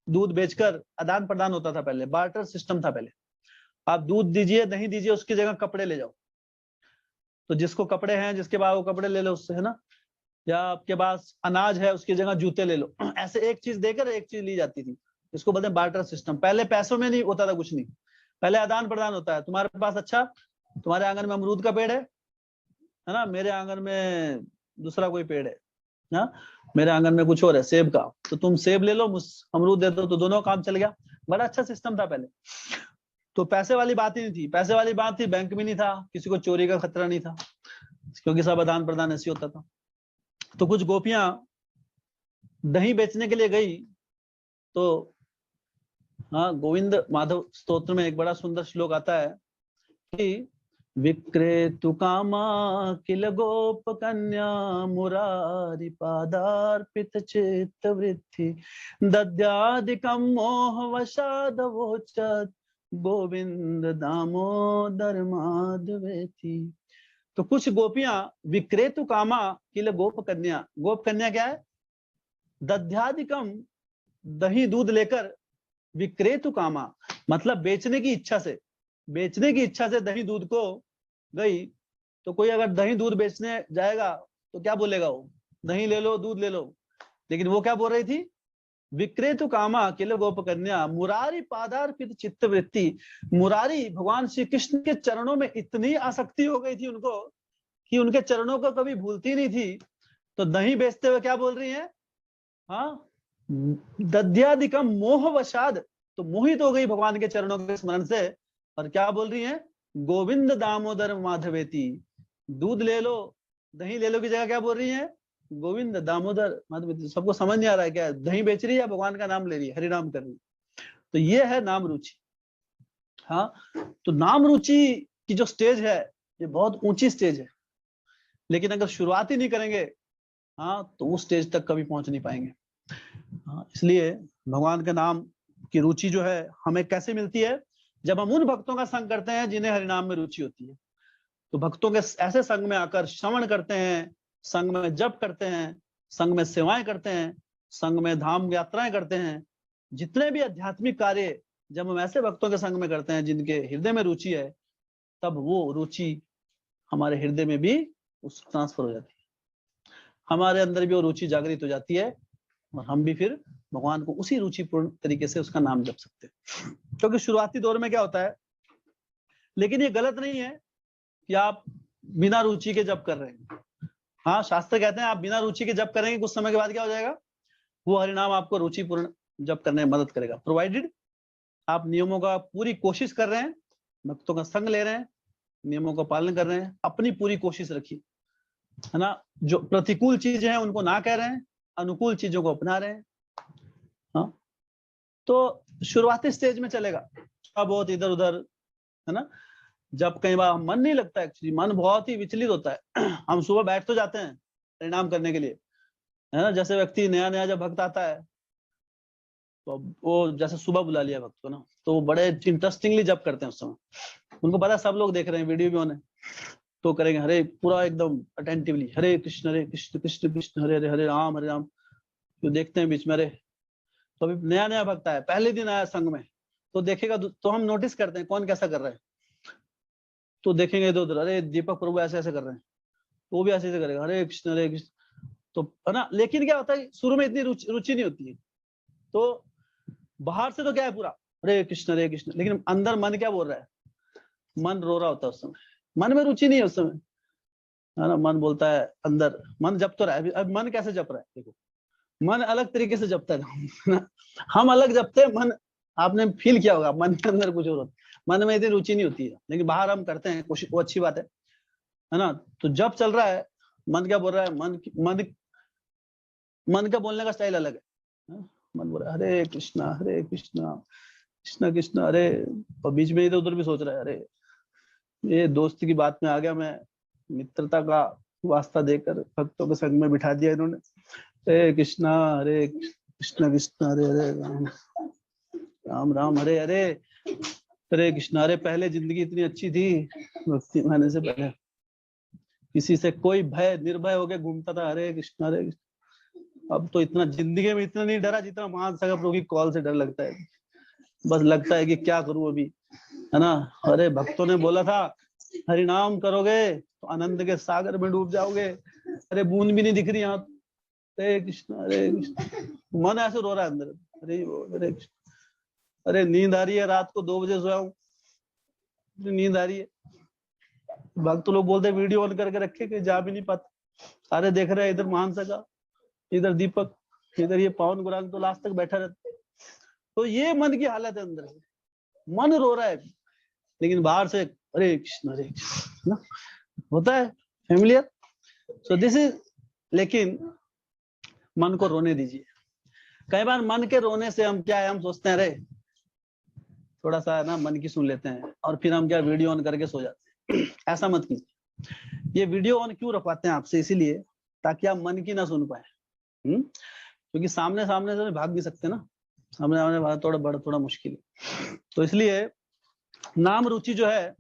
दूध बेचकर आदान प्रदान होता था, पहले बार्टर सिस्टम था। पहले आप दूध दीजिए, दही दीजिए, उसकी जगह कपड़े ले जाओ, तो जिसको कपड़े हैं, जिसके पास वो कपड़े ले लो उससे, है ना, या आपके पास अनाज है उसकी जगह जूते ले लो। ऐसे एक चीज देकर एक चीज ली जाती थी, इसको बोलते हैं बार्टर सिस्टम। पहले पैसों में नहीं होता था कुछ नहीं, पहले आदान प्रदान होता है। तुम्हारे पास, अच्छा तुम्हारे आंगन में अमरूद का पेड़ है ना, मेरे आंगन में दूसरा कोई पेड़ है ना, मेरे आंगन में कुछ और है सेब का, तो तुम सेब ले लो, अमरूद दे दो, तो दोनों काम चल गया। बड़ा अच्छा सिस्टम था पहले। तो पैसे वाली बात ही नहीं थी, पैसे वाली बात थी, बैंक में नहीं था, किसी को चोरी का खतरा नहीं था, क्योंकि सब आदान प्रदान ऐसे होता था। तो कुछ गोपियां दही बेचने के लिए गई, तो हाँ, गोविंद माधव स्तोत्र में एक बड़ा सुंदर श्लोक आता है कि विक्रेतु कामा किल गोप कन्या मुरारी पादार्पित चित्त वृत्ति दद्यादिकं मोह वशादवोचत गोविंद दामोदर माधवेति। तो कुछ गोपियां विक्रेतु कामा किल गोप कन्या, गोप कन्या क्या है? दध्यादिकम, दही दूध लेकर, विक्रेतु कामा मतलब बेचने की इच्छा से, बेचने की इच्छा से दही दूध को गई। तो कोई अगर दही दूध बेचने जाएगा तो क्या बोलेगा वो? दही ले लो, दूध ले लो। लेकिन वो क्या बोल रही थी? विक्रेतु कामा किल गोप कन्या मुरारी पादार्पित चित्त वृत्ति। मुरारी भगवान श्री कृष्ण के चरणों में इतनी आसक्ति हो गई थी उनको कि उनके चरणों को कभी भूलती नहीं थी। तो दही बेचते हुए क्या बोल रही है? हाँ, दध्यादिकम मोह वशाद, तो मोहित हो गई भगवान के चरणों के स्मरण से, और क्या बोल रही है? गोविंद दामोदर माधवेति। दूध ले लो, दही ले लो की जगह क्या बोल रही है? गोविंद दामोदर माधवेति। सबको समझ नहीं आ रहा है क्या? दही बेच रही है या भगवान का नाम ले रही है, हरि नाम कर रही है। तो ये है नाम रुचि। हाँ, तो नाम रुचि की जो स्टेज है, ये बहुत ऊंची स्टेज है, लेकिन अगर शुरुआत ही नहीं करेंगे, हाँ, तो उस स्टेज तक कभी पहुंच नहीं पाएंगे। हाँ, इसलिए भगवान के नाम की रुचि जो है हमें कैसे मिलती है? जब हम उन भक्तों का संग करते हैं जिन्हें हरिनाम में रुचि होती है। तो भक्तों के ऐसे संग में आकर श्रवण करते हैं, संग में जप करते हैं, संग में सेवाएं करते हैं, संग में धाम यात्राएं करते हैं, जितने भी आध्यात्मिक कार्य जब हम ऐसे भक्तों के संग में करते हैं जिनके हृदय में रुचि है, तब वो रुचि हमारे हृदय में भी ट्रांसफर हो जाती है, हमारे अंदर भी वो रुचि जागृत हो जाती है, और हम भी फिर भगवान को उसी रुचिपूर्ण तरीके से उसका नाम जप सकते हैं। क्योंकि शुरुआती दौर में क्या होता है, लेकिन ये गलत नहीं है कि आप बिना रुचि के जप कर रहे हैं। हाँ, शास्त्र कहते हैं आप बिना रुचि के जप करेंगे, कुछ समय के बाद क्या हो जाएगा? वो हरिनाम आपको रुचिपूर्ण जप करने में मदद करेगा, प्रोवाइडेड आप नियमों का पूरी कोशिश कर रहे हैं, भक्तों का संग ले रहे हैं, नियमों का पालन कर रहे हैं, अपनी पूरी कोशिश रखिए, है ना। जो प्रतिकूल चीजें हैं उनको ना कह रहे हैं, अनुकूल चीजों को अपना रहे हैं। हाँ, तो शुरुआती स्टेज में चलेगा, बहुत इधर उधर, है ना, जब कई बार मन नहीं लगता, एक्चुअली मन बहुत ही विचलित होता है। हम सुबह बैठ तो जाते हैं परिणाम करने के लिए, है ना। जैसे व्यक्ति नया नया जब भक्त आता है तो वो जैसे सुबह बुला लिया भक्त को ना, तो वो बड़े इंटरेस्टिंगली जब करते हैं उस समय। उनको पता है सब लोग देख रहे हैं, वीडियो भी होने, तो करेंगे हरे पूरा एकदम अटेंटिवली, हरे कृष्ण कृष्ण कृष्ण हरे राम हरे राम। तो देखते हैं बीच में, अरे तो अभी नया नया भक्त आया, पहले दिन आया संघ में, तो देखेगा तो हम नोटिस करते हैं कौन कैसा कर रहा है। तो देखेंगे इधर उधर, अरे दीपक प्रभु ऐसे ऐसे कर रहे हैं, तो वो भी ऐसे ऐसे करेगा, हरे कृष्ण तो, है ना। लेकिन क्या होता है, शुरू में इतनी रुचि नहीं होती है, तो बाहर से तो क्या है पूरा हरे कृष्ण, लेकिन अंदर मन क्या बोल रहा है, मन रो रहा होता है उस समय, मन में रुचि नहीं है उस समय, है ना। मन बोलता है अंदर, मन जप तो रहा है। अब मन कैसे जप रहा है, देखो मन अलग तरीके से जपता है। हम अलग जपते हैं, मन आपने फील किया होगा, मन के अंदर कुछ और होता है, मन में इतनी रुचि नहीं होती है, लेकिन बाहर हम करते हैं कोशिश, वो अच्छी बात है ना। तो जब चल रहा है, मन क्या बोल रहा है, मन का बोलने का स्टाइल अलग है। मन बोल रहा है हरे कृष्णा कृष्ण कृष्ण हरे, और बीच में इधर उधर भी सोच रहा है, अरे ये दोस्त की बात में आ गया मैं, मित्रता का वास्ता देकर भक्तों के संग में बिठा दिया इन्होंने, हरे कृष्ण कृष्ण हरे हरे राम राम राम हरे हरे, हरे कृष्ण। अरे पहले जिंदगी इतनी अच्छी थी, भक्ति में आने से पहले किसी से कोई भय निर्भय होके घूमता था, हरे कृष्ण। अब तो इतना जिंदगी में इतना नहीं डरा जितना महासागर प्रभु की कॉल से डर लगता है। बस लगता है कि क्या करूं अभी, है ना। अरे भक्तों ने बोला था हरि नाम करोगे तो आनंद के सागर में डूब जाओगे, अरे बूंद भी नहीं दिख रही यहाँ, हरे कृष्ण। मन ऐसे रो रहा है अंदर, हरे कृष्ण। अरे नींद आ रही है, रात को 2 बजे सोया हूँ, नींद आ रही है। भक्त लोग बोलते वीडियो ऑन करके रखे कि जा भी नहीं पाते, सारे देख रहे हैं, इधर महासागर, इधर दीपक, इधर ये पवन गुरांग तो लास्ट तक बैठा रहता है। तो ये मन की हालत है, अंदर से मन रो रहा है, लेकिन बाहर से हरे कृष्ण ना होता है, फेमिलियर। सो दिस इज, लेकिन मन को रोने दीजिए। कई बार मन के रोने से हम क्या है, हम सोचते हैं अरे थोड़ा सा ना मन की सुन लेते हैं, और फिर हम क्या वीडियो ऑन करके सो जाते हैं। ऐसा मत कीजिए। ये वीडियो ऑन क्यों रखवाते हैं आपसे, इसीलिए ताकि आप मन की ना सुन पाए, क्योंकि सामने से भाग भी सकते हैं ना, सामने आने थोड़ा मुश्किल है। तो इसलिए नाम रुचि जो है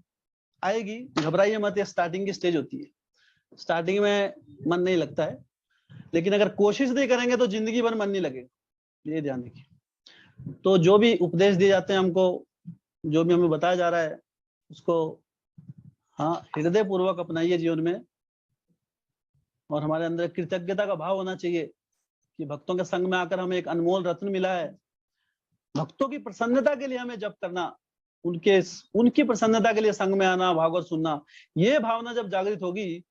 आएगी, घबराइए मत, ये स्टार्टिंग की स्टेज होती है। स्टार्टिंग में मन नहीं लगता है, लेकिन अगर कोशिश नहीं करेंगे तो जिंदगी भर मन नहीं लगेगा, ये ध्यान रखिए। तो जो भी उपदेश दिए जाते हैं हमको, जो भी हमें बताया जा रहा है, उसको हाँ हृदय पूर्वक अपनाइए जीवन में, और हमारे अंदर कृतज्ञता का भाव होना चाहिए कि भक्तों के संग में आकर हमें एक अनमोल रत्न मिला है। भक्तों की प्रसन्नता के लिए हमें जप करना, उनकी प्रसन्नता के लिए संग में आना, भागवत सुनना, ये भावना जब जागृत होगी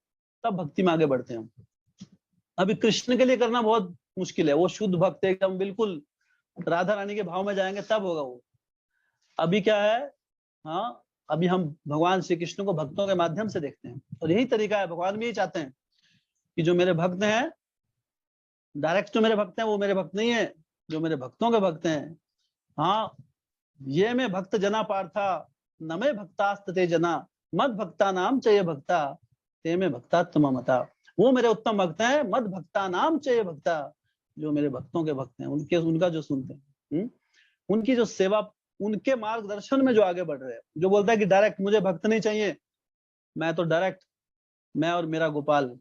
तब भक्ति में आगे बढ़ते हैं हम। अभी कृष्ण के लिए करना बहुत मुश्किल है, वो शुद्ध भक्त एकदम बिल्कुल राधा रानी के भाव में जाएंगे तब होगा वो। अभी क्या है, हाँ अभी हम भगवान श्री कृष्ण को भक्तों के माध्यम से देखते हैं, और यही तरीका है। भगवान भी यही चाहते हैं कि जो मेरे भक्त हैं, डायरेक्ट जो मेरे भक्त हैं वो मेरे भक्त नहीं है, जो मेरे भक्तों के भक्त हैं, हाँ ये में भक्त जना पार्था न में भक्तास्ते जना मद भक्ता नाम चय भक्ता ते में भक्तात्म मता। वो मेरे उत्तम भक्त हैं, मद भक्ता नाम चय भक्ता, जो मेरे भक्तों के भक्त हैं, उनका जो सुनते हैं, उनकी जो सेवा, उनके मार्गदर्शन में जो आगे बढ़ रहे हैं। जो बोलता है कि डायरेक्ट मुझे भक्त नहीं चाहिए, मैं तो डायरेक्ट, मैं और मेरा गोपाल,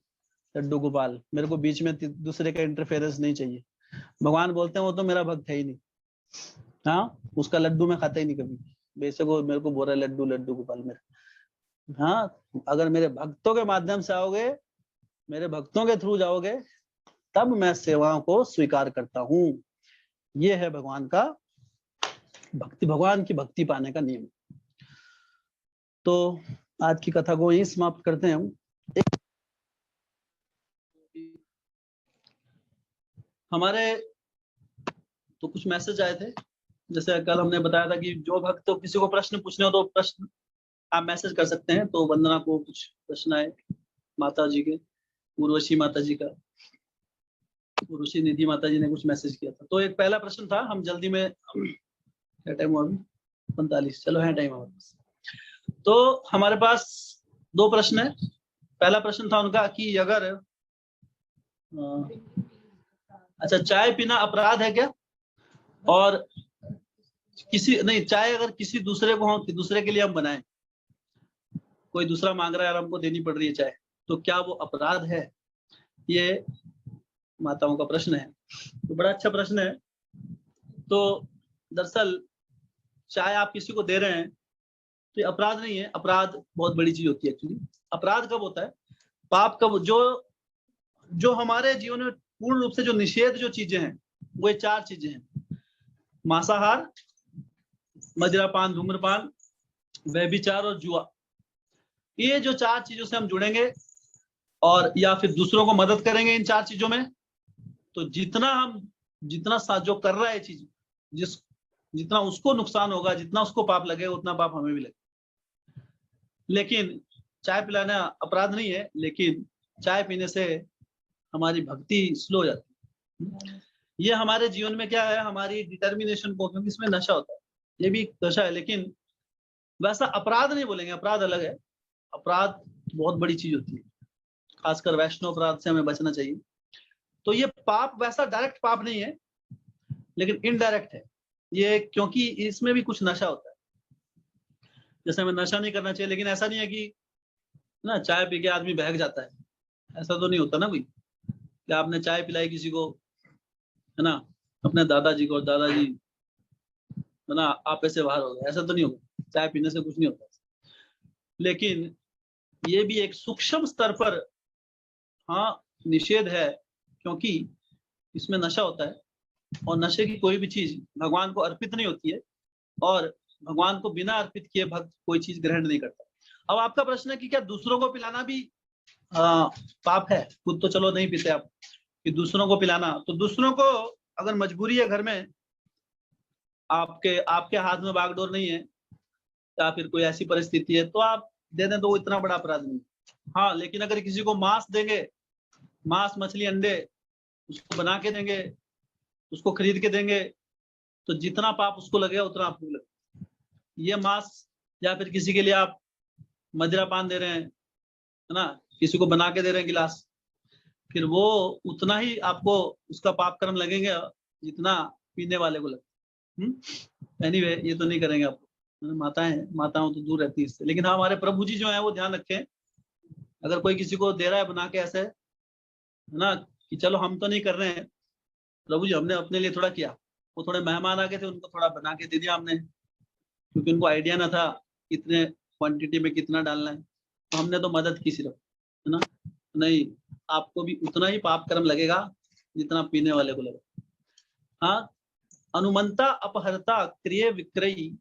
लड्डू गोपाल, मेरे को बीच में दूसरे का इंटरफेरेंस नहीं चाहिए। भगवान बोलते हैं वो तो मेरा भक्त है ही नहीं, हाँ उसका लड्डू मैं खाता ही नहीं कभी, बेशक वो मेरे को बोल रहा है लड्डू लड्डू गोपाल मेरा। हाँ अगर मेरे भक्तों के माध्यम से आओगे, मेरे भक्तों के थ्रू जाओगे, तब मैं सेवाओं को स्वीकार करता हूँ। ये है भगवान का भक्ति, भगवान की भक्ति पाने का नियम। तो आज की कथा को यही समाप्त करते हैं हम। हमारे तो कुछ मैसेज आए थे, जैसे कल हमने बताया था कि जो भक्त तो किसी को प्रश्न पूछने हो तो प्रश्न आप मैसेज कर सकते हैं। तो वंदना को कुछ प्रश्न आए माता जी के, उर्वशी माता जी का, उर्वशी निधि माता जी ने कुछ मैसेज किया था। तो एक पहला प्रश्न था, हम जल्दी में, क्या टाइम हुआ अभी 45, चलो है टाइम हमारे पास। तो हमारे पास दो प्रश्न है। पहला प्रश्न था उनका कि अगर अच्छा चाय पीना अपराध है क्या, और किसी नहीं, चाय अगर किसी दूसरे को हो, दूसरे के लिए हम बनाएं, कोई दूसरा मांग रहा है और हमको देनी पड़ रही है चाय, तो क्या वो अपराध है? ये माताओं का प्रश्न है। तो बड़ा अच्छा प्रश्न है। तो दरअसल चाय आप किसी को दे रहे हैं तो ये अपराध नहीं है। अपराध बहुत बड़ी चीज होती है एक्चुअली। अपराध कब होता है, पाप कब, जो हमारे जीवन में पूर्ण रूप से जो निषेध जो चीजें हैं, वो चार चीजें हैं: मांसाहार, मदिरापान, धूम्रपान, व्यभिचार और जुआ। ये जो चार चीजों से हम जुड़ेंगे और या फिर दूसरों को मदद करेंगे इन चार चीजों में, तो जितना जो कर रहा है चीज, जितना उसको नुकसान होगा, जितना उसको पाप लगेगा, उतना पाप हमें भी लगेगा। लेकिन चाय पिलाना अपराध नहीं है, लेकिन चाय पीने से हमारी भक्ति स्लो हो जाती है। ये हमारे जीवन में क्या है, हमारी डिटर्मिनेशन को, क्योंकि इसमें नशा होता है, ये भी नशा है, लेकिन वैसा अपराध नहीं बोलेंगे, अपराध अलग है। अपराध बहुत बड़ी चीज होती है, खासकर वैष्णव अपराध से हमें बचना चाहिए। तो ये पाप वैसा डायरेक्ट पाप नहीं है, लेकिन इनडायरेक्ट है ये, क्योंकि इसमें भी कुछ नशा होता है। जैसे हमें नशा नहीं करना चाहिए, लेकिन ऐसा नहीं है कि ना चाय पी के आदमी बहक जाता है, ऐसा तो नहीं होता ना। कोई कि आपने चाय पिलाई किसी को, है ना, अपने दादाजी को, दादाजी है ना आप ऐसे बाहर हो गए, ऐसा तो नहीं होगा। चाय पीने से कुछ नहीं होता। लेकिन ये भी एक सूक्ष्म स्तर पर हाँ निषेध है, क्योंकि इसमें नशा होता है, और नशे की कोई भी चीज भगवान को अर्पित नहीं होती है, और भगवान को बिना अर्पित किए भक्त कोई चीज ग्रहण नहीं करता। अब आपका प्रश्न है कि क्या दूसरों को पिलाना भी पाप है? खुद तो चलो नहीं पीते आप, कि दूसरों को पिलाना, तो दूसरों को अगर मजबूरी है घर में, आपके हाथ में बागडोर नहीं है, या फिर कोई ऐसी परिस्थिति है, तो आप दे दें, तो वो इतना बड़ा अपराध नहीं। हाँ, लेकिन अगर किसी को मांस देंगे, मांस, मछली, अंडे उसको बना के देंगे, उसको खरीद के देंगे, तो जितना पाप उसको लगेगा उतना आपको लगेगा। ये मांस, या फिर किसी के लिए आप मदिरा पान दे रहे हैं, है ना, किसी को बना के दे रहे हैं गिलास, फिर वो उतना ही आपको उसका पाप कर्म लगेंगे जितना पीने वाले को लगे। एनीवे, ये तो नहीं करेंगे आपको, माताओं तो दूर रहती है इससे। लेकिन हाँ, हमारे प्रभु जी जो है वो ध्यान रखें, अगर कोई किसी को दे रहा है बना के ऐसे, है ना, कि चलो हम तो नहीं कर रहे हैं, प्रभु जी हमने अपने लिए थोड़ा किया, वो थोड़े मेहमान आ गए थे, उनको थोड़ा बना के दे दिया हमने, क्योंकि उनको आइडिया ना था कितने क्वांटिटी में कितना डालना है, तो हमने तो मदद की सिर्फ, है ना। नहीं, आपको भी उतना ही पाप कर्म लगेगा जितना पीने वाले को लगेगा। हाँ, अनुमंता अपहरता क्रिय विक्रयी।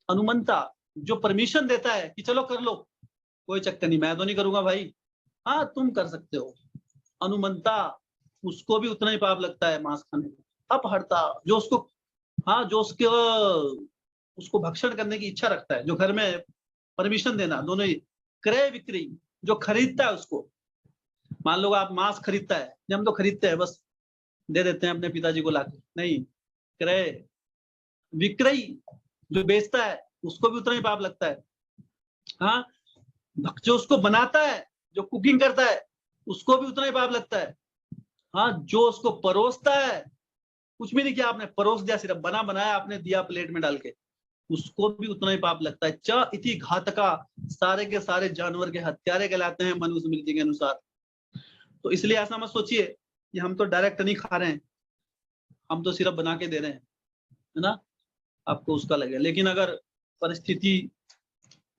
अनुमंता जो परमिशन देता है कि चलो कर लो, कोई चक्कर नहीं, मैं तो नहीं करूंगा भाई, हाँ तुम कर सकते हो। अनुमंता, उसको भी उतना ही पाप लगता है मांस खाने का। अपहरता, जो उसको हाँ जो उसको भक्षण करने की इच्छा रखता है, जो घर में परमिशन देना, दोनों ही। क्रय विक्रय, जो खरीदता है उसको, मान लो आप मांस खरीदता है, हम तो खरीदते हैं बस दे देते हैं अपने पिताजी को लाके, नहीं। क्रय विक्रय, जो बेचता है उसको भी उतना ही पाप लगता है। हाँ, जो उसको बनाता है, जो कुकिंग करता है, उसको भी उतना ही पाप लगता है। हाँ, जो उसको परोसता है, कुछ भी नहीं किया आपने, परोस दिया, सिर्फ बना बनाया आपने दिया प्लेट में डाल के, उसको भी उतना ही पाप लगता है। च इति घातका, सारे के सारे जानवर के हत्यारे कहलाते हैं मनुस्मृति के अनुसार। तो इसलिए ऐसा मत सोचिए कि हम तो डायरेक्ट नहीं खा रहे हैं, हम तो सिर्फ बना के दे रहे हैं, है ना, आपको उसका लगेगा। लेकिन अगर परिस्थिति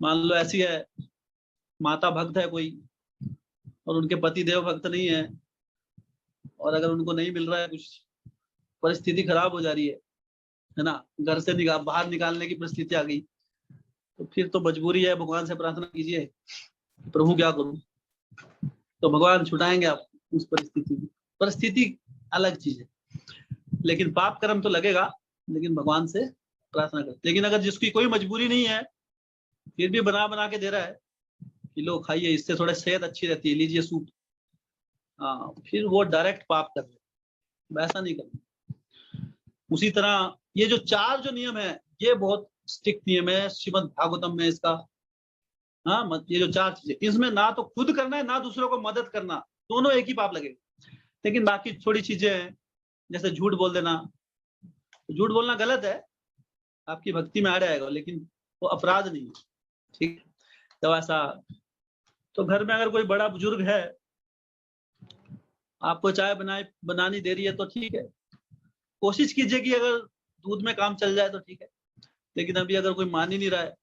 मान लो ऐसी है, माता भक्त है कोई और उनके पति देव भक्त नहीं है, और अगर उनको नहीं मिल रहा है कुछ, परिस्थिति खराब हो जा रही है ना, घर से बाहर निकालने की परिस्थिति आ गई, तो फिर तो मजबूरी है, भगवान से प्रार्थना कीजिए, प्रभु क्या करूं, तो भगवान छुटाएंगे आप उस परिस्थिति में। परिस्थिति अलग चीज है, लेकिन पाप कर्म तो लगेगा, लेकिन भगवान से प्रार्थना करते। लेकिन अगर जिसकी कोई मजबूरी नहीं है, फिर भी बना बना के दे रहा है कि लो खाइए, इससे थोड़ा सेहत अच्छी रहती है, लीजिए सूप, हाँ, फिर वो डायरेक्ट पाप कर रहे, वैसा नहीं करना। उसी तरह ये जो चार जो नियम है, ये बहुत स्ट्रिक्ट नियम है, श्रीमद् भागवतम में इसका हाँ मत, ये जो 4 चीजें, इसमें ना तो खुद करना है ना दूसरों को मदद करना, दोनों एक ही पाप लगेगा। लेकिन बाकी थोड़ी चीजें हैं, जैसे झूठ बोल देना, झूठ बोलना गलत है, आपकी भक्ति में आ जाएगा, लेकिन वो अपराध नहीं है, ठीक। तो ऐसा, तो घर में अगर कोई बड़ा बुजुर्ग है, आपको चाय बनानी दे रही है तो ठीक है, कोशिश कीजिए कि अगर दूध में काम चल जाए तो ठीक है, लेकिन अभी अगर कोई मान ही नहीं रहा है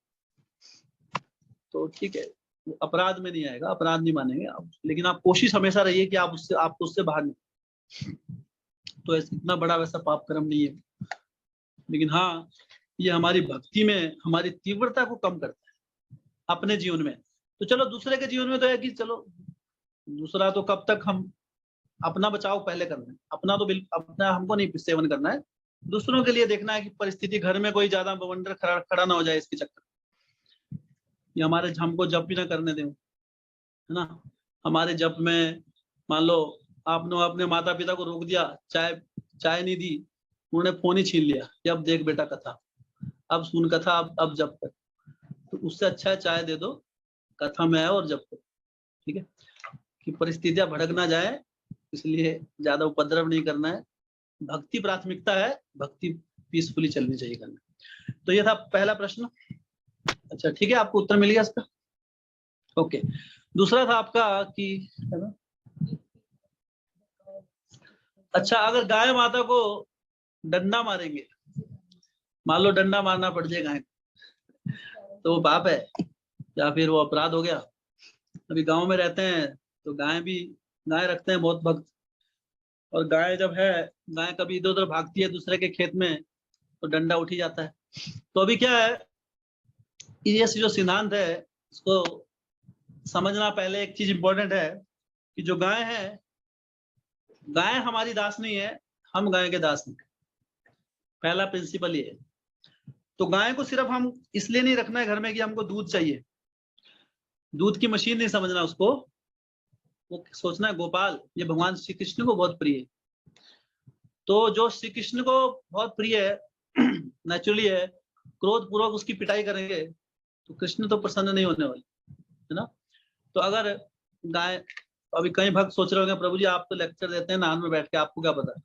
तो ठीक है, वो अपराध में नहीं आएगा, अपराध नहीं मानेंगे आप, लेकिन आप कोशिश हमेशा रहिए कि आपको उससे बाहर नहीं, तो इतना बड़ा वैसा पाप कर्म नहीं है, लेकिन हाँ ये हमारी भक्ति में हमारी तीव्रता को कम करता है अपने जीवन में। तो चलो दूसरे के जीवन में तो है कि चलो दूसरा तो कब तक, हम अपना बचाव पहले करना है, अपना तो बिल्कुल अपना हमको नहीं सेवन करना है, दूसरों के लिए देखना है कि परिस्थिति घर में कोई ज्यादा बवंडर खड़ा ना हो जाए इसके चक्कर, ये हमारे हमको जप भी ना करने दें, है ना। हमारे जप में मान लो आपने अपने माता पिता को रोक दिया, चाय नहीं दी, उन्होंने फोन ही छीन लिया कि अब देख बेटा कथा, अब सुन कथा, अब जप कर, तो उससे अच्छा है चाय दे दो, कथा में है और जप करो, ठीक है, कि परिस्थितियां भड़क ना जाए, इसलिए ज्यादा उपद्रव नहीं करना है, भक्ति प्राथमिकता है, भक्ति पीसफुली चलनी चाहिए करना। तो ये था पहला प्रश्न। अच्छा ठीक है, आपको उत्तर मिल गया इसका, ओके। दूसरा था आपका कि, है ना, अच्छा अगर गाय माता को डंडा मारेंगे, मान लो डंडा मारना पड़ जाए गाय, तो वो पाप है या फिर वो अपराध हो गया। अभी गांव में रहते हैं तो गाय रखते हैं बहुत भक्त, और गाय जब है, गाय कभी इधर उधर भागती है दूसरे के खेत में तो डंडा उठ ही जाता है। तो अभी क्या है, ये जो सिद्धांत है इसको समझना, पहले एक चीज इंपॉर्टेंट है कि जो गाय है, गाय हमारी दास नहीं है, हम गाय के दास नहीं, पहला प्रिंसिपल ये है। तो गाय को सिर्फ हम इसलिए नहीं रखना है घर में कि हमको दूध चाहिए, दूध की मशीन नहीं समझना उसको, वो सोचना है गोपाल ये भगवान श्री कृष्ण को बहुत प्रिय है। तो जो श्री कृष्ण को बहुत प्रिय है नेचुरली है, क्रोध पूर्वक उसकी पिटाई करेंगे तो कृष्ण तो प्रसन्न नहीं होने वाले, है ना। तो अगर गाय, अभी कई भक्त सोच रहे होंगे प्रभु जी आप तो लेक्चर देते हैं नान में बैठ के, आपको क्या पता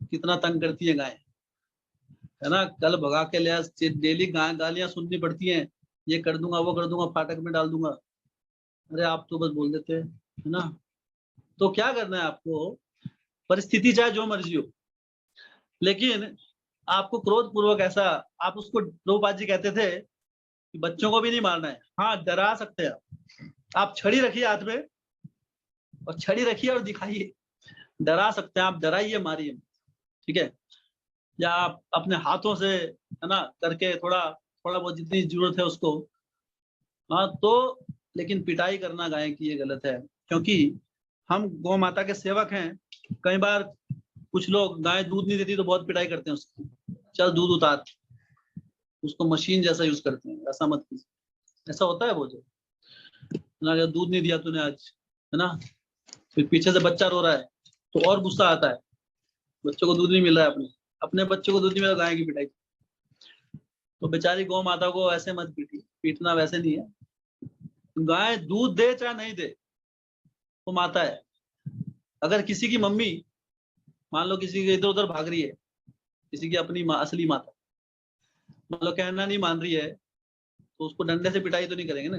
कितना तंग करती है गाय, है ना, कल भगा के ले, डेली गालियां सुननी पड़ती हैं, ये कर दूंगा वो कर दूंगा फाटक में डाल दूंगा, अरे आप तो बस बोल देते हैं, है ना। तो क्या करना है आपको, परिस्थिति चाहे जो मर्जी हो, लेकिन आपको क्रोध पूर्वक ऐसा, आप उसको, प्रभुपाद जी कहते थे कि बच्चों को भी नहीं मारना है, हाँ डरा सकते हैं आप छड़ी रखिए हाथ में, और छड़ी रखिए और दिखाइए, डरा सकते हैं आप, डराइए मारिए, ठीक है, या आप अपने हाथों से, है ना, करके थोड़ा थोड़ा बहुत जितनी जरूरत है उसको, हाँ तो, लेकिन पिटाई करना गाय की ये गलत है, क्योंकि हम गौ माता के सेवक हैं। कई बार कुछ लोग गाय दूध नहीं देती तो बहुत पिटाई करते हैं उसकी, चल दूध उतार, उसको मशीन जैसा यूज करते हैं, ऐसा मत कीजिए, ऐसा होता है वो जो ना, दूध नहीं दिया तूने आज, है ना, फिर पीछे से बच्चा रो रहा है तो और गुस्सा आता है, बच्चों को दूध नहीं मिल रहा है, अपने बच्चों को दूध नहीं मिला, गाय की पिटाई। तो बेचारी गौ माता को ऐसे मत पीटना वैसे नहीं है, गाय दूध दे चाहे नहीं दे वो माता है। अगर किसी की मम्मी, मान लो किसी के इधर उधर भाग रही है, किसी की अपनी असली माता, मान लो कहना नहीं मान रही है, तो उसको डंडे से पिटाई तो नहीं करेंगे ना,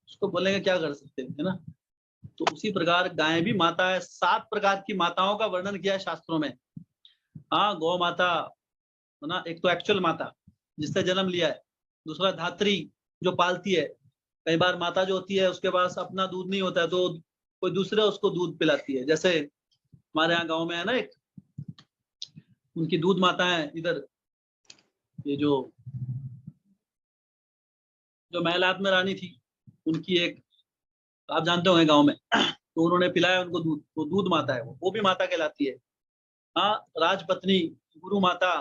उसको बोलेंगे क्या कर सकते हैं, है ना। तो उसी प्रकार गाय भी माता है, 7 प्रकार की माताओं का वर्णन किया है शास्त्रों में। हाँ गौ माता, है ना, एक तो एक्चुअल माता जिससे जन्म लिया है, दूसरा धात्री जो पालती है, कई बार माता जो होती है उसके पास अपना दूध नहीं होता है तो कोई दूसरे उसको दूध पिलाती है, जैसे हमारे यहाँ गांव में है ना एक, उनकी दूध माता है इधर, ये जो जो महलात में रानी थी, उनकी एक, आप जानते होंगे गांव में तो उन्होंने पिलाया उनको दूध, तो दूध माता है वो भी माता कहलाती है। हाँ राजपत्नी, गुरु माता,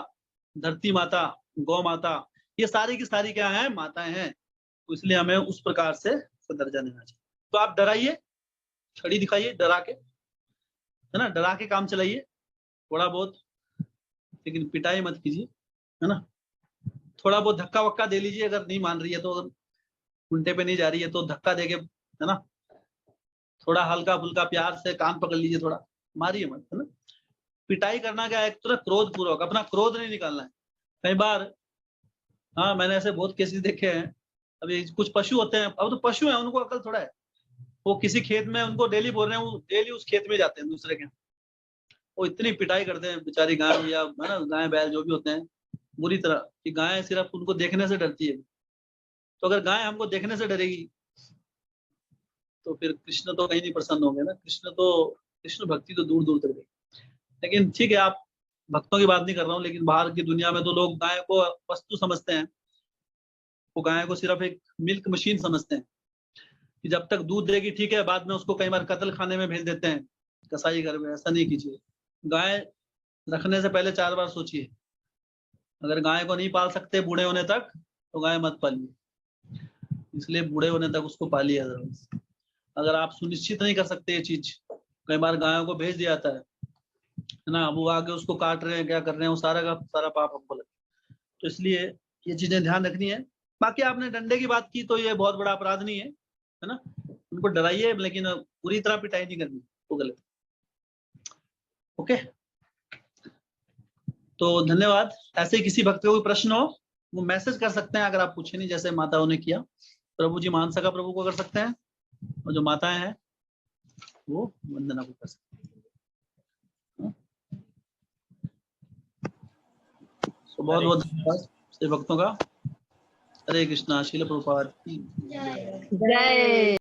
धरती माता, गौ माता, ये सारी की सारी क्या है, माताएं हैं, तो इसलिए हमें उस प्रकार से दर्जा देना चाहिए। तो आप डराइए, छड़ी दिखाइए डरा के, है ना, डरा के काम चलाइए थोड़ा बहुत, लेकिन पिटाई मत कीजिए, है ना। थोड़ा बहुत धक्का वक्का दे लीजिए अगर नहीं मान रही है तो, उल्टे पे नहीं जा रही है तो धक्का देके, है ना, थोड़ा हल्का फुल्का प्यार से कान पकड़ लीजिए, थोड़ा मारिए मत, है ना। पिटाई करना क्या है, एक तरह क्रोध पूर्वक, अपना क्रोध नहीं निकालना है। कई बार, हाँ, मैंने ऐसे बहुत केसेस देखे हैं। अभी कुछ पशु होते हैं, अब तो पशु हैं, उनको अकल थोड़ा है, वो किसी खेत में, उनको डेली बोल रहे हैं, वो डेली उस खेत में जाते हैं दूसरे के, वो इतनी पिटाई करते हैं बेचारी गाय, या है ना, गाय बैल जो भी होते हैं, बुरी तरह कि गाय सिर्फ उनको देखने से डरती है। तो अगर गाय हमको देखने से डरेगी तो फिर कृष्ण तो कहीं नहीं प्रसन्न होंगे ना, कृष्ण भक्ति तो दूर दूर तक रहेगी। लेकिन ठीक है, आप भक्तों की बात नहीं कर रहा हूँ, लेकिन बाहर की दुनिया में तो लोग गाय को वस्तु समझते हैं, वो गाय को सिर्फ एक मिल्क मशीन समझते हैं कि जब तक दूध देगी ठीक है, बाद में उसको कई बार कत्ल खाने में भेज देते हैं, कसाई घर में। ऐसा नहीं कीजिए, गाय रखने से पहले 4 बार सोचिए। अगर गाय को नहीं पाल सकते बूढ़े होने तक तो गाय मत पालिए, इसलिए बूढ़े होने तक उसको पालिए। अगर आप सुनिश्चित नहीं कर सकते ये चीज, कई बार गायों को भेज दिया जाता है ना, वो आगे उसको काट रहे हैं, क्या कर रहे हैं, वो सारा का सारा पाप हमको लगता है। तो इसलिए ये चीजें ध्यान रखनी है। बाकी आपने डंडे की बात की तो ये बहुत बड़ा अपराध नहीं है ना, उनको डराइए, लेकिन पूरी तरह पिटाई नहीं करनी, वो गलत। ओके, तो धन्यवाद। ऐसे किसी भक्त का कोई प्रश्न हो वो मैसेज कर सकते हैं, अगर आप पूछे नहीं, जैसे माताओं ने किया। प्रभु जी मान सका प्रभु को कर सकते हैं, और जो माताएं हैं वो वंदना को कर सकते हैं। तो बहुत बहुत धन्यवाद से भक्तों का। हरे कृष्णा। शील प्रभुपाद की जय।